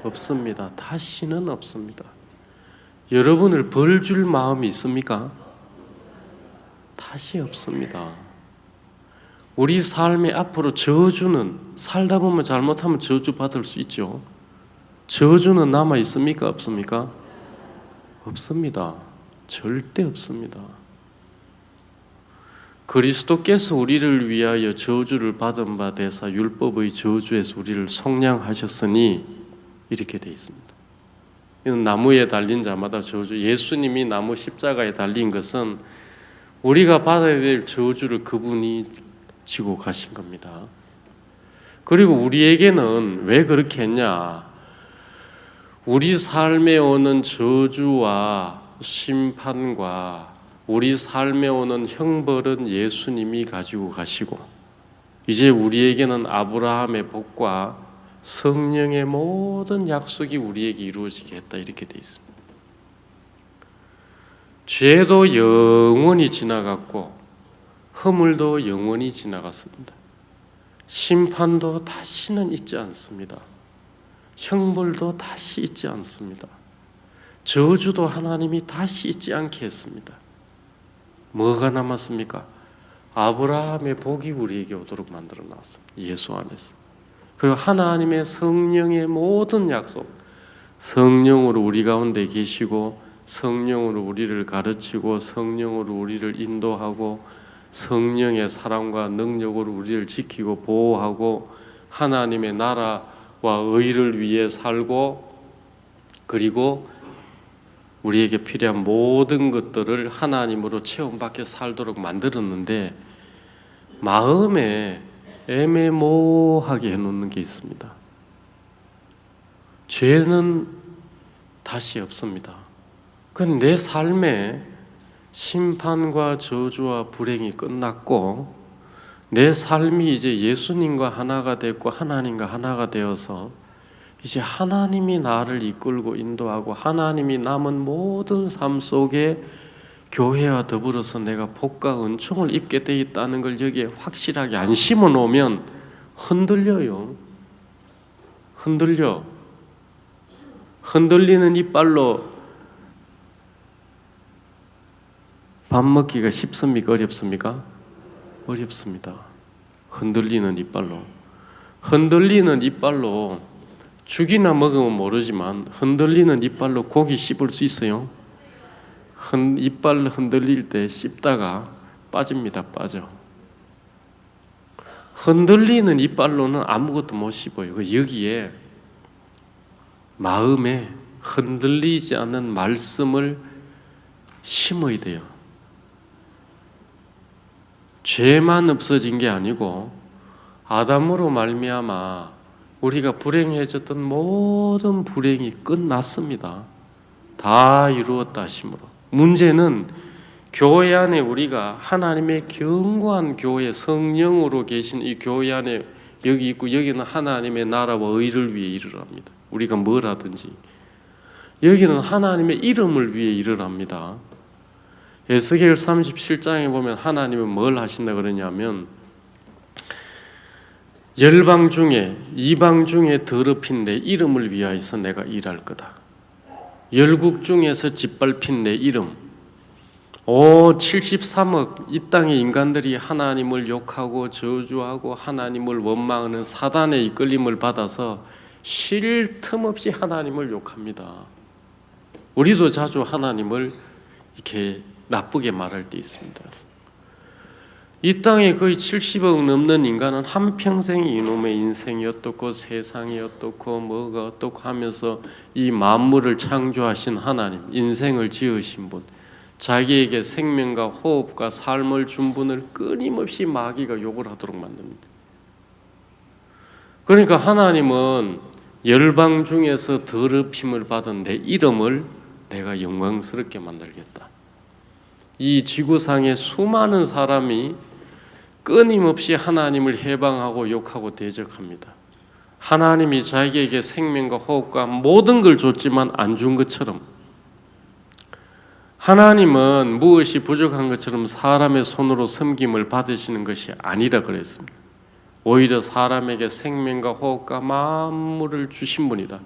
없습니다. 다시는 없습니다. 여러분을 벌 줄 마음이 있습니까? 다시 없습니다. 우리 삶의 앞으로 저주는 살다 보면 잘못하면 저주 받을 수 있죠. 저주는 남아 있습니까 없습니까? 없습니다. 절대 없습니다. 그리스도께서 우리를 위하여 저주를 받은 바 되사 율법의 저주에서 우리를 속량하셨으니 이렇게 되어 있습니다. 이는 나무에 달린 자마다 저주, 예수님이 나무 십자가에 달린 것은 우리가 받아야 될 저주를 그분이 지고 가신 겁니다. 그리고 우리에게는 왜 그렇게 했냐? 우리 삶에 오는 저주와 심판과 우리 삶에 오는 형벌은 예수님이 가지고 가시고 이제 우리에게는 아브라함의 복과 성령의 모든 약속이 우리에게 이루어지게 했다 이렇게 되어 있습니다. 죄도 영원히 지나갔고 허물도 영원히 지나갔습니다. 심판도 다시는 있지 않습니다. 형벌도 다시 있지 않습니다. 저주도 하나님이 다시 있지 않게 했습니다. 뭐가 남았습니까? 아브라함의 복이 우리에게 오도록 만들어 놨습니다. 예수 안에서. 그리고 하나님의 성령의 모든 약속, 성령으로 우리 가운데 계시고 성령으로 우리를 가르치고 성령으로 우리를 인도하고 성령의 사랑과 능력으로 우리를 지키고 보호하고 하나님의 나라와 의를 위해 살고 그리고 우리에게 필요한 모든 것들을 하나님으로 체험받게 살도록 만들었는데 마음에 애매모호하게 해놓는 게 있습니다. 죄는 다시 없습니다. 그건 내 삶에 심판과 저주와 불행이 끝났고 내 삶이 이제 예수님과 하나가 됐고 하나님과 하나가 되어서 이제 하나님이 나를 이끌고 인도하고 하나님이 남은 모든 삶 속에 교회와 더불어서 내가 복과 은총을 입게 돼 있다는 걸 여기에 확실하게 안 심어 놓으면 흔들려요. 흔들리는 이빨로 밥 먹기가 쉽습니까? 어렵습니까? 어렵습니다. 흔들리는 이빨로 죽이나 먹으면 모르지만 흔들리는 이빨로 고기 씹을 수 있어요? 이빨 흔들릴 때 씹다가 빠집니다. 빠져. 흔들리는 이빨로는 아무것도 못 씹어요. 여기에 마음에 흔들리지 않는 말씀을 심어야 돼요. 죄만 없어진 게 아니고 아담으로 말미암아 우리가 불행해졌던 모든 불행이 끝났습니다. 다 이루었다 하심으로. 문제는 교회 안에 우리가 하나님의 견고한 교회 성령으로 계신 이 교회 안에 여기 있고 여기는 하나님의 나라와 의를 위해 일을 합니다. 우리가 뭘 하든지 여기는 하나님의 이름을 위해 일을 합니다. 에스겔 37장에 보면 하나님은 뭘 하신다 그러냐면 열방 중에 이방 중에 더럽힌 내 이름을 위하여서 내가 일할 거다. 열국 중에서 짓밟힌 내 이름 73억 이 땅의 인간들이 하나님을 욕하고 저주하고 하나님을 원망하는 사단의 이끌림을 받아서 쉴 틈 없이 하나님을 욕합니다. 우리도 자주 하나님을 이렇게 나쁘게 말할 때 있습니다. 이 땅에 거의 70억 넘는 인간은 한평생 이놈의 인생이 어떻고 세상이 어떻고 뭐가 어떻고 하면서 이 만물을 창조하신 하나님, 인생을 지으신 분, 자기에게 생명과 호흡과 삶을 준 분을 끊임없이 마귀가 욕을 하도록 만듭니다. 그러니까 하나님은 열방 중에서 더럽힘을 받은 내 이름을 내가 영광스럽게 만들겠다. 이 지구상의 수많은 사람이 끊임없이 하나님을 해방하고 욕하고 대적합니다. 하나님이 자기에게 생명과 호흡과 모든 걸 줬지만 안 준 것처럼 하나님은 무엇이 부족한 것처럼 사람의 손으로 섬김을 받으시는 것이 아니라 그랬습니다. 오히려 사람에게 생명과 호흡과 만물을 주신 분이다.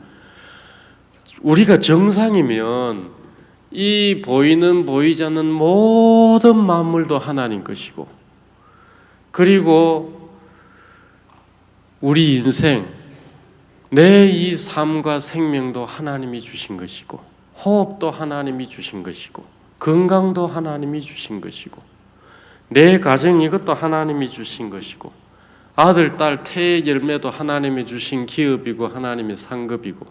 우리가 정상이면 이 보이는 보이지 않는 모든 만물도 하나님 것이고 그리고 우리 인생 내 이 삶과 생명도 하나님이 주신 것이고 호흡도 하나님이 주신 것이고 건강도 하나님이 주신 것이고 내 가정 이것도 하나님이 주신 것이고 아들, 딸, 태의 열매도 하나님이 주신 기업이고 하나님의 상급이고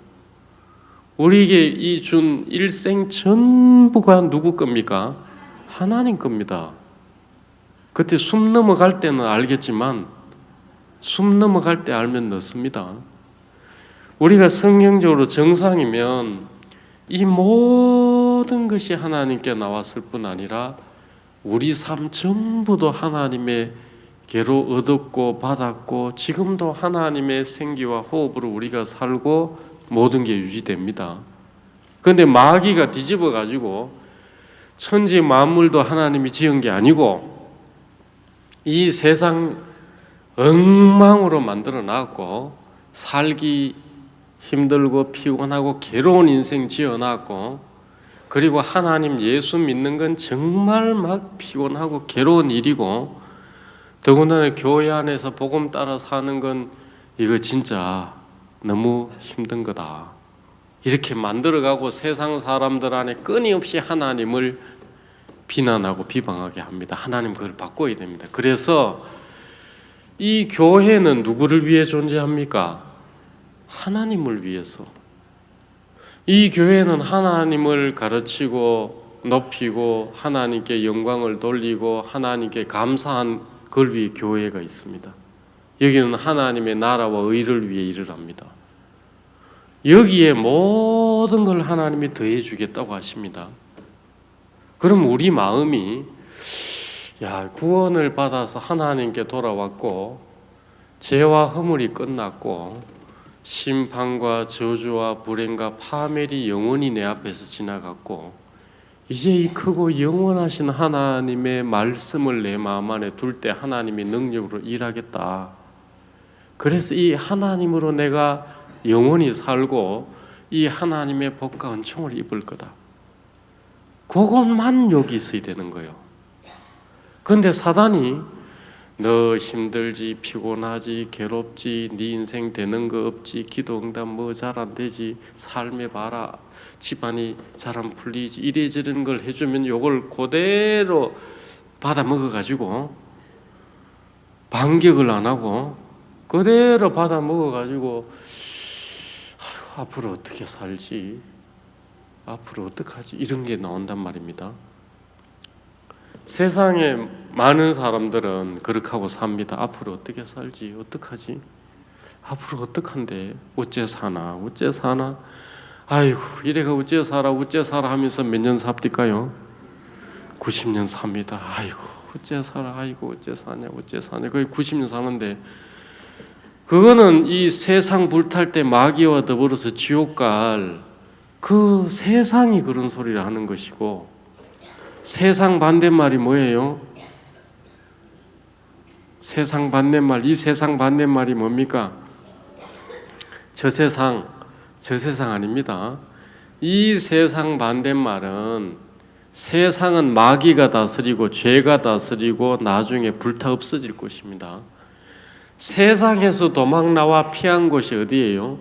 우리에게 이 준 일생 전부가 누구 겁니까? 하나님 겁니다. 그때 숨 넘어갈 때는 알겠지만 숨 넘어갈 때 알면 늦습니다. 우리가 성경적으로 정상이면 이 모든 것이 하나님께 나왔을 뿐 아니라 우리 삶 전부도 하나님의 계로 얻었고 받았고 지금도 하나님의 생기와 호흡으로 우리가 살고 모든 게 유지됩니다. 그런데 마귀가 뒤집어 가지고 천지 만물도 하나님이 지은 게 아니고 이 세상 엉망으로 만들어 놨고 살기 힘들고 피곤하고 괴로운 인생 지어놨고 그리고 하나님 예수 믿는 건 정말 막 피곤하고 괴로운 일이고 더군다나 교회 안에서 복음 따라 사는 건 이거 진짜 너무 힘든 거다. 이렇게 만들어가고 세상 사람들 안에 끊임없이 하나님을 비난하고 비방하게 합니다. 하나님 그걸 바꿔야 됩니다. 그래서 이 교회는 누구를 위해 존재합니까? 하나님을 위해서. 이 교회는 하나님을 가르치고 높이고 하나님께 영광을 돌리고 하나님께 감사한 걸 위해 교회가 있습니다. 여기는 하나님의 나라와 의를 위해 일을 합니다. 여기에 모든 걸 하나님이 더해 주겠다고 하십니다. 그럼 우리 마음이 구원을 받아서 하나님께 돌아왔고 죄와 허물이 끝났고 심판과 저주와 불행과 파멸이 영원히 내 앞에서 지나갔고 이제 이 크고 영원하신 하나님의 말씀을 내 마음 안에 둘 때 하나님의 능력으로 일하겠다. 그래서 이 하나님으로 내가 영원히 살고 이 하나님의 복과 은총을 입을 거다. 그것만 여기 있어야 되는 거예요. 그런데 사단이 너 힘들지, 피곤하지, 괴롭지, 네 인생 되는 거 없지, 기도 응답 뭐 잘 안 되지, 삶에 봐라, 집안이 잘 안 풀리지, 이래저런 걸 해주면 요걸 그대로 받아 먹어가지고 반격을 안 하고 그대로 받아 먹어가지고 앞으로 어떻게 살지, 앞으로 어떡하지, 이런 게 나온단 말입니다. 세상에 많은 사람들은 그렇게 하고 삽니다. 앞으로 어떻게 살지, 어떡하지, 앞으로 어떡한데, 어째 사나, 어째 사나, 아이고 이래가 어째 살아 하면서 몇 년 삽니까요? 90년 삽니다. 아이고 어째 살아, 아이고 어째 사냐, 거의 90년 사는데 그거는 이 세상 불탈 때 마귀와 더불어서 지옥 갈 그 세상이 그런 소리를 하는 것이고, 세상 반대말이 뭐예요? 세상 반대말, 이 세상 반대말이 뭡니까? 저 세상 아닙니다. 이 세상 반대말은 세상은 마귀가 다스리고 죄가 다스리고 나중에 불타 없어질 것입니다. 세상에서 도망 나와 피한 곳이 어디예요?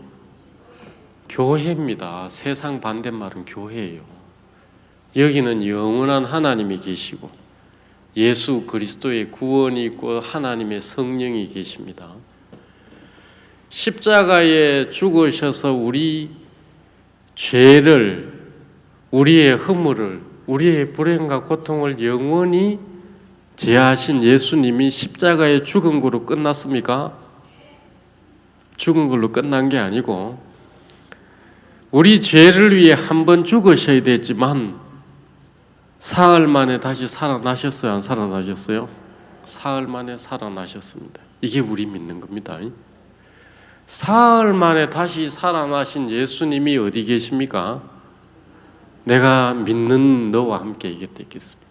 교회입니다. 세상 반대말은 교회예요. 여기는 영원한 하나님이 계시고 예수 그리스도의 구원이 있고 하나님의 성령이 계십니다. 십자가에 죽으셔서 우리 죄를, 우리의 허물을, 우리의 불행과 고통을 영원히 제하신 예수님이 십자가에 죽은 걸로 끝났습니까? 죽은 걸로 끝난 게 아니고 우리 죄를 위해 한 번 죽으셔야 됐지만 사흘 만에 다시 살아나셨어요? 안 살아나셨어요? 사흘 만에 살아나셨습니다. 이게 우리 믿는 겁니다. 사흘 만에 다시 살아나신 예수님이 어디 계십니까? 내가 믿는 너와 함께 있겠습니다.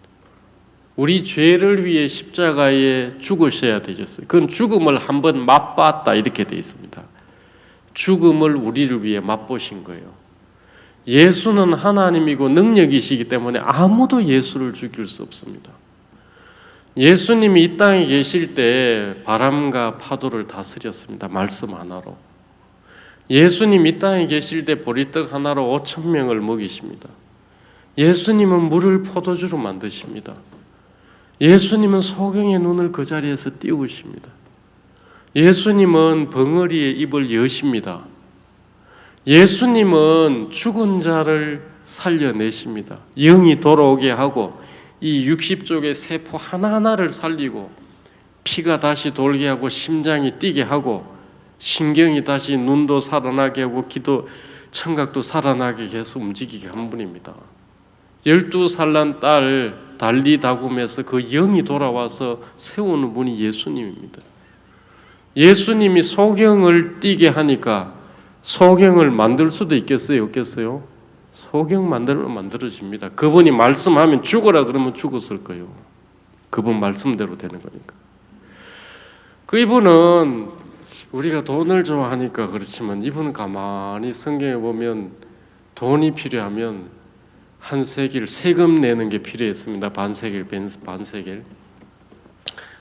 우리 죄를 위해 십자가에 죽으셔야 되셨어요. 그건 죽음을 한번 맛봤다 이렇게 되어 있습니다. 죽음을 우리를 위해 맛보신 거예요. 예수는 하나님이고 능력이시기 때문에 아무도 예수를 죽일 수 없습니다. 예수님이 이 땅에 계실 때 바람과 파도를 다스렸습니다. 말씀 하나로. 예수님 이 땅에 계실 때 보리떡 하나로 5,000명을 먹이십니다. 예수님은 물을 포도주로 만드십니다. 예수님은 소경의 눈을 그 자리에서 띄우십니다. 예수님은 벙어리의 입을 여십니다. 예수님은 죽은 자를 살려내십니다. 영이 돌아오게 하고 이 60쪽의 세포 하나하나를 살리고 피가 다시 돌게 하고 심장이 뛰게 하고 신경이 다시 눈도 살아나게 하고 기도 청각도 살아나게 해서 움직이게 한 분입니다. 12살 난 딸 달리 다굼에서 그 영이 돌아와서 세우는 분이 예수님입니다. 예수님이 소경을 뛰게 하니까 소경을 만들 수도 있겠어요? 없겠어요? 소경 만들면 만들어집니다. 그분이 말씀하면 죽어라 그러면 죽었을 거예요. 그분 말씀대로 되는 거니까. 이분은 우리가 돈을 좋아하니까 그렇지만 이분은 가만히 성경에 보면 돈이 필요하면 한 세겔 세금 내는 게 필요했습니다. 반세겔.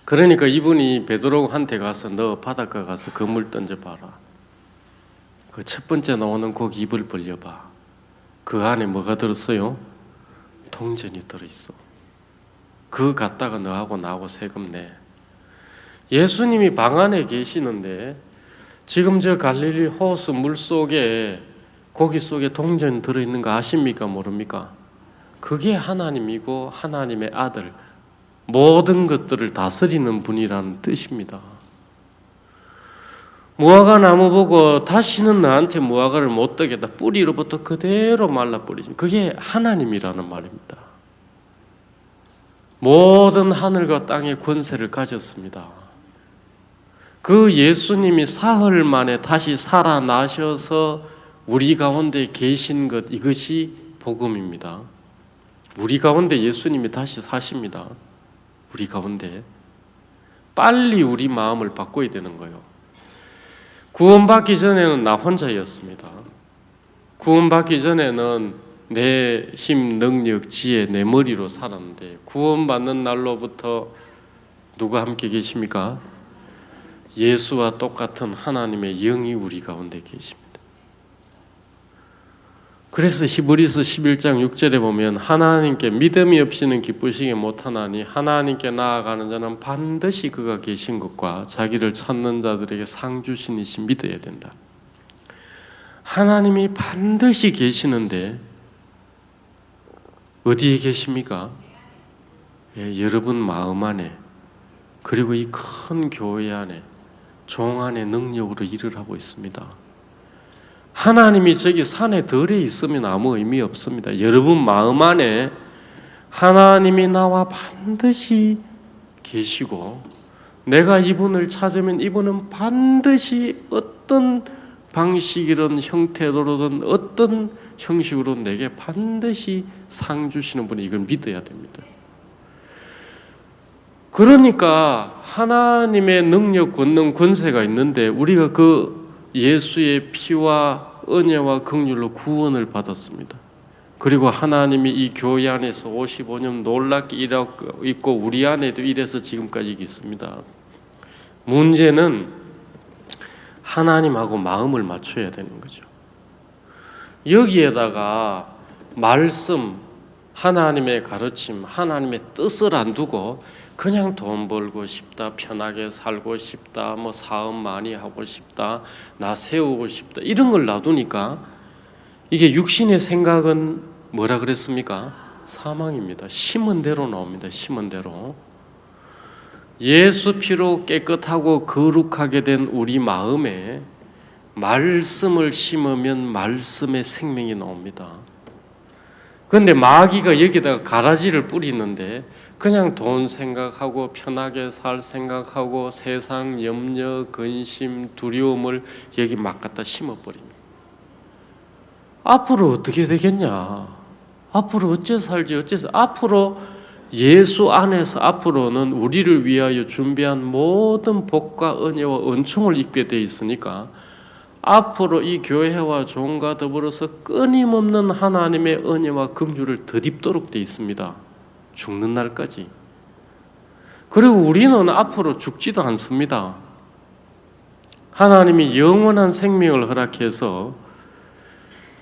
그러니까 이분이 베드로한테 가서 너 바닷가 가서 그물 던져봐라. 그 첫 번째 나오는 고기 입을 벌려봐. 그 안에 뭐가 들었어요? 동전이 들어있어. 그거 갖다가 너하고 나하고 세금 내. 예수님이 방 안에 계시는데 지금 저 갈릴리 호수 물속에 고기 속에 동전 들어있는 거 아십니까? 모릅니까? 그게 하나님이고 하나님의 아들, 모든 것들을 다스리는 분이라는 뜻입니다. 무화과 나무 보고 다시는 나한테 무화과를 못 뜨겠다. 뿌리로부터 그대로 말라버리신 그게 하나님이라는 말입니다. 모든 하늘과 땅의 권세를 가졌습니다. 그 예수님이 사흘 만에 다시 살아나셔서 우리 가운데 계신 것, 이것이 복음입니다. 우리 가운데 예수님이 다시 사십니다. 우리 가운데 빨리 우리 마음을 바꿔야 되는 거예요. 구원받기 전에는 나 혼자였습니다. 구원받기 전에는 내 힘, 능력, 지혜, 내 머리로 살았는데 구원받는 날로부터 누가 함께 계십니까? 예수와 똑같은 하나님의 영이 우리 가운데 계십니다. 그래서 히브리서 11장 6절에 보면 하나님께 믿음이 없이는 기쁘시게 못하나니 하나님께 나아가는 자는 반드시 그가 계신 것과 자기를 찾는 자들에게 상 주신 이시 믿어야 된다. 하나님이 반드시 계시는데 어디에 계십니까? 여러분 마음 안에, 그리고 이 큰 교회 안에, 종 안에 능력으로 일을 하고 있습니다. 하나님이 저기 산에 덜에 있으면 아무 의미 없습니다. 여러분 마음 안에 하나님이 나와 반드시 계시고 내가 이분을 찾으면 이분은 반드시 어떤 방식이든 형태로든 어떤 형식으로 내게 반드시 상 주시는 분이 이걸 믿어야 됩니다. 그러니까 하나님의 능력, 권능, 권세가 있는데 우리가 그 예수의 피와 은혜와 긍휼로 구원을 받았습니다. 그리고 하나님이 이 교회 안에서 55년 놀랍게 일하고 있고 우리 안에도 이래서 지금까지 있습니다. 문제는 하나님하고 마음을 맞춰야 되는 거죠. 여기에다가 말씀, 하나님의 가르침, 하나님의 뜻을 안 두고 그냥 돈 벌고 싶다, 편하게 살고 싶다, 뭐 사업 많이 하고 싶다, 나 세우고 싶다 이런 걸 놔두니까 이게 육신의 생각은 뭐라 그랬습니까? 사망입니다. 심은 대로 나옵니다. 심은 대로. 예수 피로 깨끗하고 거룩하게 된 우리 마음에 말씀을 심으면 말씀의 생명이 나옵니다. 그런데 마귀가 여기다가 가라지를 뿌리는데 그냥 돈 생각하고 편하게 살 생각하고 세상 염려, 근심, 두려움을 여기 막 갖다 심어버립니다. 앞으로 어떻게 되겠냐? 앞으로 어째 살지? 어째서 앞으로 예수 안에서 앞으로는 우리를 위하여 준비한 모든 복과 은혜와 은총을 입게 돼 있으니까 앞으로 이 교회와 종과 더불어서 끊임없는 하나님의 은혜와 긍휼을 덧입도록 돼 있습니다. 죽는 날까지. 그리고 우리는 앞으로 죽지도 않습니다. 하나님이 영원한 생명을 허락해서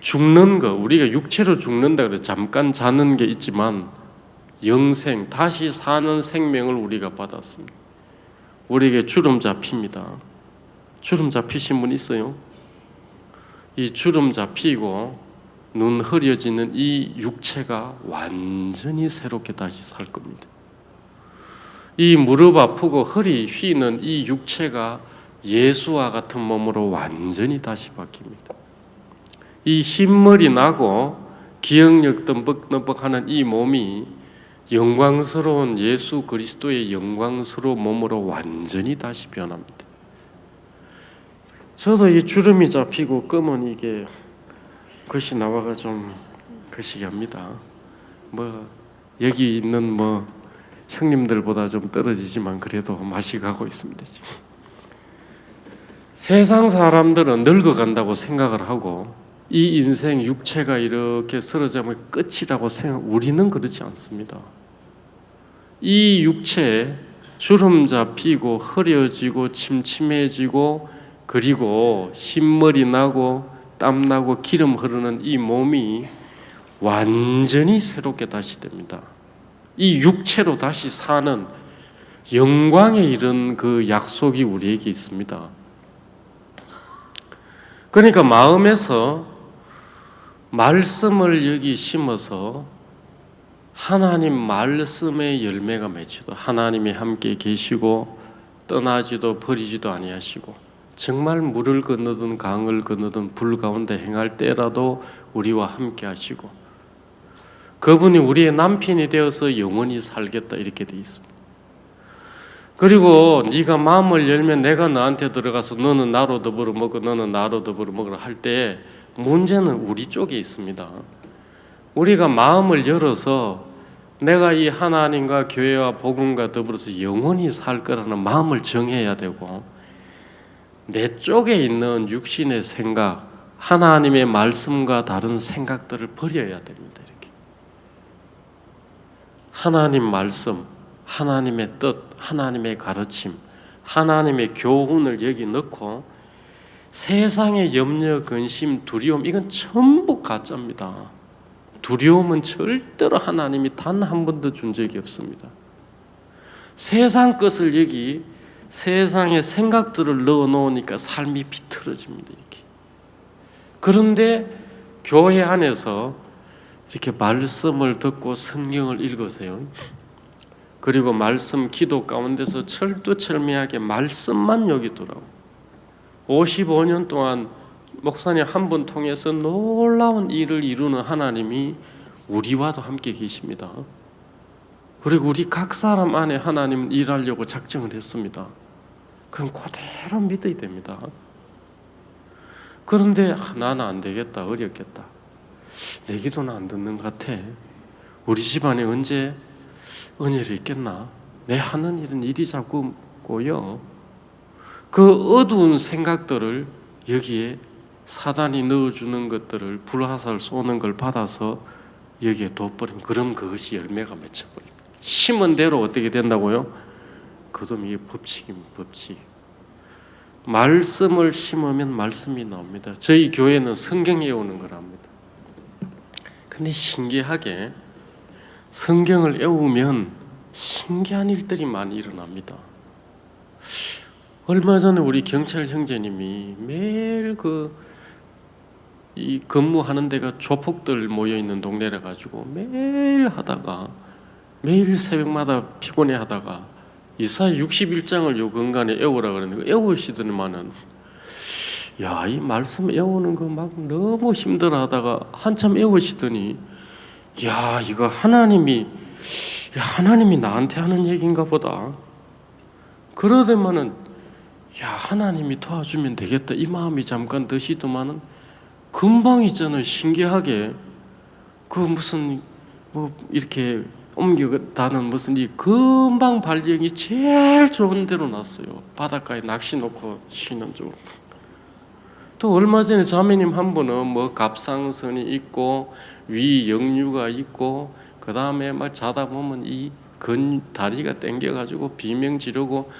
죽는 거, 우리가 육체로 죽는다 그래 잠깐 자는 게 있지만 영생, 다시 사는 생명을 우리가 받았습니다. 우리에게 주름 잡힙니다. 주름 잡히신 분 있어요? 이 주름 잡히고 눈 흐려지는 이 육체가 완전히 새롭게 다시 살 겁니다. 이 무릎 아프고 허리 휘는 이 육체가 예수와 같은 몸으로 완전히 다시 바뀝니다. 이 흰머리 나고 기억력 덤벅덤벅하는 이 몸이 영광스러운 예수 그리스도의 영광스러운 몸으로 완전히 다시 변합니다. 저도 이 주름이 잡히고 검은 이게 것이 나와가 좀 것이 합니다. 여기 있는 형님들보다 좀 떨어지지만 그래도 맛이 가고 있습니다. 지금. 세상 사람들은 늙어간다고 생각을 하고 이 인생 육체가 이렇게 쓰러지면 끝이라고 생각. 우리는 그렇지 않습니다. 이 육체에 주름 잡히고 흐려지고 침침해지고 그리고 흰머리 나고 땀 나고 기름 흐르는 이 몸이 완전히 새롭게 다시 됩니다. 이 육체로 다시 사는 영광에 이른 그 약속이 우리에게 있습니다. 그러니까 마음에서 말씀을 여기 심어서 하나님 말씀의 열매가 맺히도록 하나님이 함께 계시고 떠나지도 버리지도 아니하시고 정말 물을 건너든 강을 건너든 불 가운데 행할 때라도 우리와 함께 하시고 그분이 우리의 남편이 되어서 영원히 살겠다 이렇게 돼 있습니다. 그리고 네가 마음을 열면 내가 너한테 들어가서 너는 나로 더불어 먹고 너는 나로 더불어 먹으라 할 때 문제는 우리 쪽에 있습니다. 우리가 마음을 열어서 내가 이 하나님과 교회와 복음과 더불어서 영원히 살 거라는 마음을 정해야 되고 내 쪽에 있는 육신의 생각, 하나님의 말씀과 다른 생각들을 버려야 됩니다. 이렇게 하나님 말씀, 하나님의 뜻, 하나님의 가르침, 하나님의 교훈을 여기 넣고 세상의 염려, 근심, 두려움 이건 전부 가짜입니다. 두려움은 절대로 하나님이 단 한 번도 준 적이 없습니다. 세상 것을 여기 세상의 생각들을 넣어 놓으니까 삶이 비틀어집니다. 이렇게. 그런데 교회 안에서 이렇게 말씀을 듣고 성경을 읽으세요. 그리고 말씀 기도 가운데서 철두철미하게 말씀만 여기더라고. 55년 동안 목사님 한 분 통해서 놀라운 일을 이루는 하나님이 우리와도 함께 계십니다. 그리고 우리 각 사람 안에 하나님은 일하려고 작정을 했습니다. 그럼 그대로 믿어야 됩니다. 그런데 나는 안 되겠다, 어렵겠다. 내 기도는 안 듣는 것 같아. 우리 집안에 언제 은혜를 있겠나? 내 하는 일은 일이 자꾸고요. 그 어두운 생각들을 여기에 사단이 넣어주는 것들을 불화살 쏘는 걸 받아서 여기에 둬버리면 그럼 그것이 열매가 맺혀버립니다. 심은 대로 어떻게 된다고요? 그럼 이게 법칙입니다. 법칙. 말씀을 심으면 말씀이 나옵니다. 저희 교회는 성경 외우는 거랍니다. 근데 신기하게 성경을 외우면 신기한 일들이 많이 일어납니다. 얼마 전에 우리 경찰 형제님이 매일 이 근무하는 데가 조폭들 모여 있는 동네라 가지고 매일 하다가 매일 새벽마다 피곤해 하다가 이사야 61장을 요 근간에 외우라 그러는데 외우시더니만은 야, 이 말씀 외우는 거 막 너무 힘들어 하다가 한참 외우시더니 야, 이거 하나님이 나한테 하는 얘기인가 보다. 그러더만은 야, 하나님이 도와주면 되겠다 이 마음이 잠깐 드시더만은 금방 있잖아요. 신기하게 무슨 이렇게 옮겨다는 무슨 이 금방 발령이 제일 좋은 데로 났어요. 바닷가에 낚시 놓고 쉬는 쪽. 또 얼마 전에 자매님 한 분은 갑상선이 있고 위 역류가 있고 그 다음에 막 자다 보면 이 다리가 땡겨가지고 비명 지르고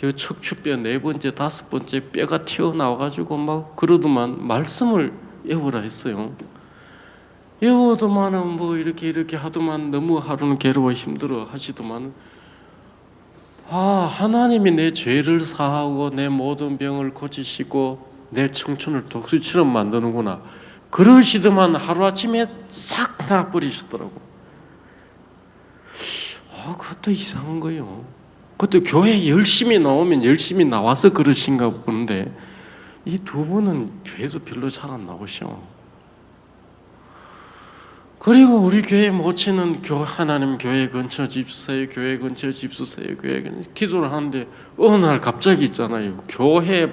이 척추뼈 4번째 5번째 뼈가 튀어나와가지고 막 그러더만 말씀을 외우라 했어요. 외우더만은 뭐 이렇게 하더만 너무 하루는 괴로워 힘들어 하시더만, 하나님이 내 죄를 사하고 내 모든 병을 고치시고 내 청춘을 독수리처럼 만드는구나 그러시더만 하루아침에 싹 다 버리셨더라고. 그것도 이상한 거예요. 그것도 교회 열심히 나오면 열심히 나와서 그러신가 보는데 이 두 분은 교회도 별로 잘 안 나오셔. 그리고 우리 교회 모치는 하나님 교회 근처 집 주세요, 교회 근처 집 주세요, 교회 근처 기도를 하는데 어느 날 갑자기 있잖아요. 교회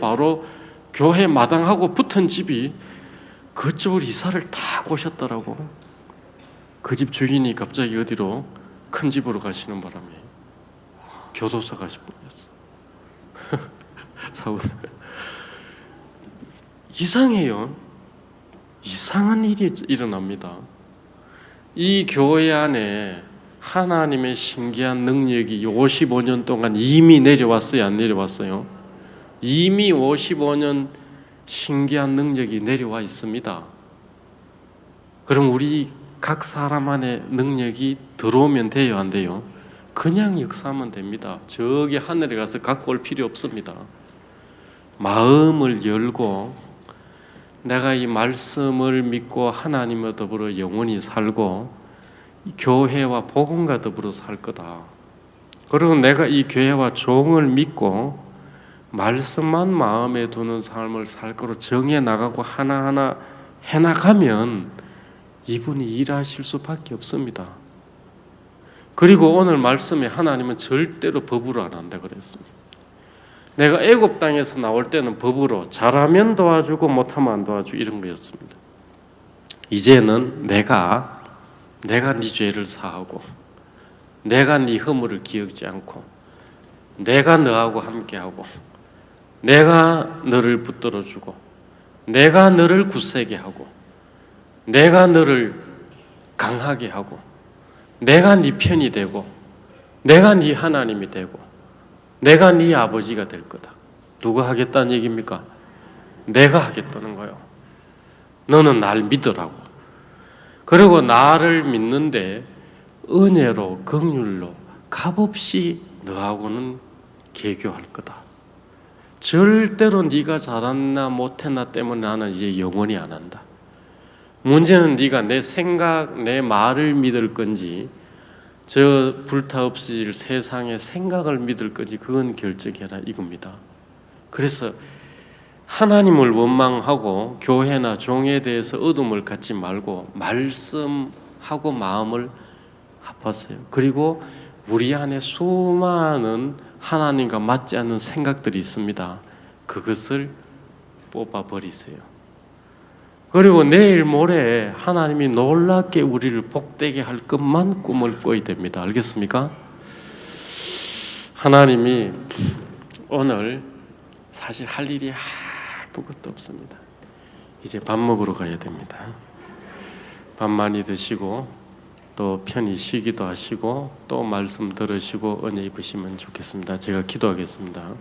마당하고 붙은 집이 그쪽으로 이사를 다 오셨더라고. 그 집 주인이 갑자기 어디로 큰 집으로 가시는 바람에 교도소 가실 뻔했어. 사고 이상해요. 이상한 일이 일어납니다. 이 교회 안에 하나님의 신기한 능력이 55년 동안 이미 내려왔어요, 안 내려왔어요? 이미 55년 신기한 능력이 내려와 있습니다. 그럼 우리 각 사람 안에 능력이 들어오면 돼요, 안 돼요? 그냥 역사하면 됩니다. 저기 하늘에 가서 갖고 올 필요 없습니다. 마음을 열고 내가 이 말씀을 믿고 하나님과 더불어 영원히 살고 교회와 복음과 더불어 살 거다. 그리고 내가 이 교회와 종을 믿고 말씀만 마음에 두는 삶을 살 거로 정해 나가고 하나하나 해나가면 이분이 일하실 수밖에 없습니다. 그리고 오늘 말씀에 하나님은 절대로 법으로 안 한다 그랬습니다. 내가 애굽 땅에서 나올 때는 법으로 잘하면 도와주고 못하면 안 도와주고 이런 거였습니다. 이제는 내가 네 죄를 사하고 내가 네 허물을 기억지 않고 내가 너하고 함께하고 내가 너를 붙들어주고 내가 너를 굳세게 하고 내가 너를 강하게 하고 내가 네 편이 되고 내가 네 하나님이 되고 내가 네 아버지가 될 거다. 누가 하겠다는 얘기입니까? 내가 하겠다는 거예요. 너는 날 믿으라고. 그리고 나를 믿는데 은혜로 긍휼로 값없이 너하고는 개교할 거다. 절대로 네가 잘했나 못했나 때문에 나는 이제 영원히 안 한다. 문제는 네가 내 생각, 내 말을 믿을 건지 저 불타 없어질 세상의 생각을 믿을 건지 그건 결정해라 이겁니다. 그래서 하나님을 원망하고 교회나 종에 대해서 어둠을 갖지 말고 말씀하고 마음을 합하세요. 그리고 우리 안에 수많은 하나님과 맞지 않는 생각들이 있습니다. 그것을 뽑아버리세요. 그리고 내일 모레 하나님이 놀랍게 우리를 복되게 할 것만 꿈을 꿔야 됩니다. 알겠습니까? 하나님이 오늘 사실 할 일이 아무것도 없습니다. 이제 밥 먹으러 가야 됩니다. 밥 많이 드시고 또 편히 쉬기도 하시고 또 말씀 들으시고 은혜 입으시면 좋겠습니다. 제가 기도하겠습니다.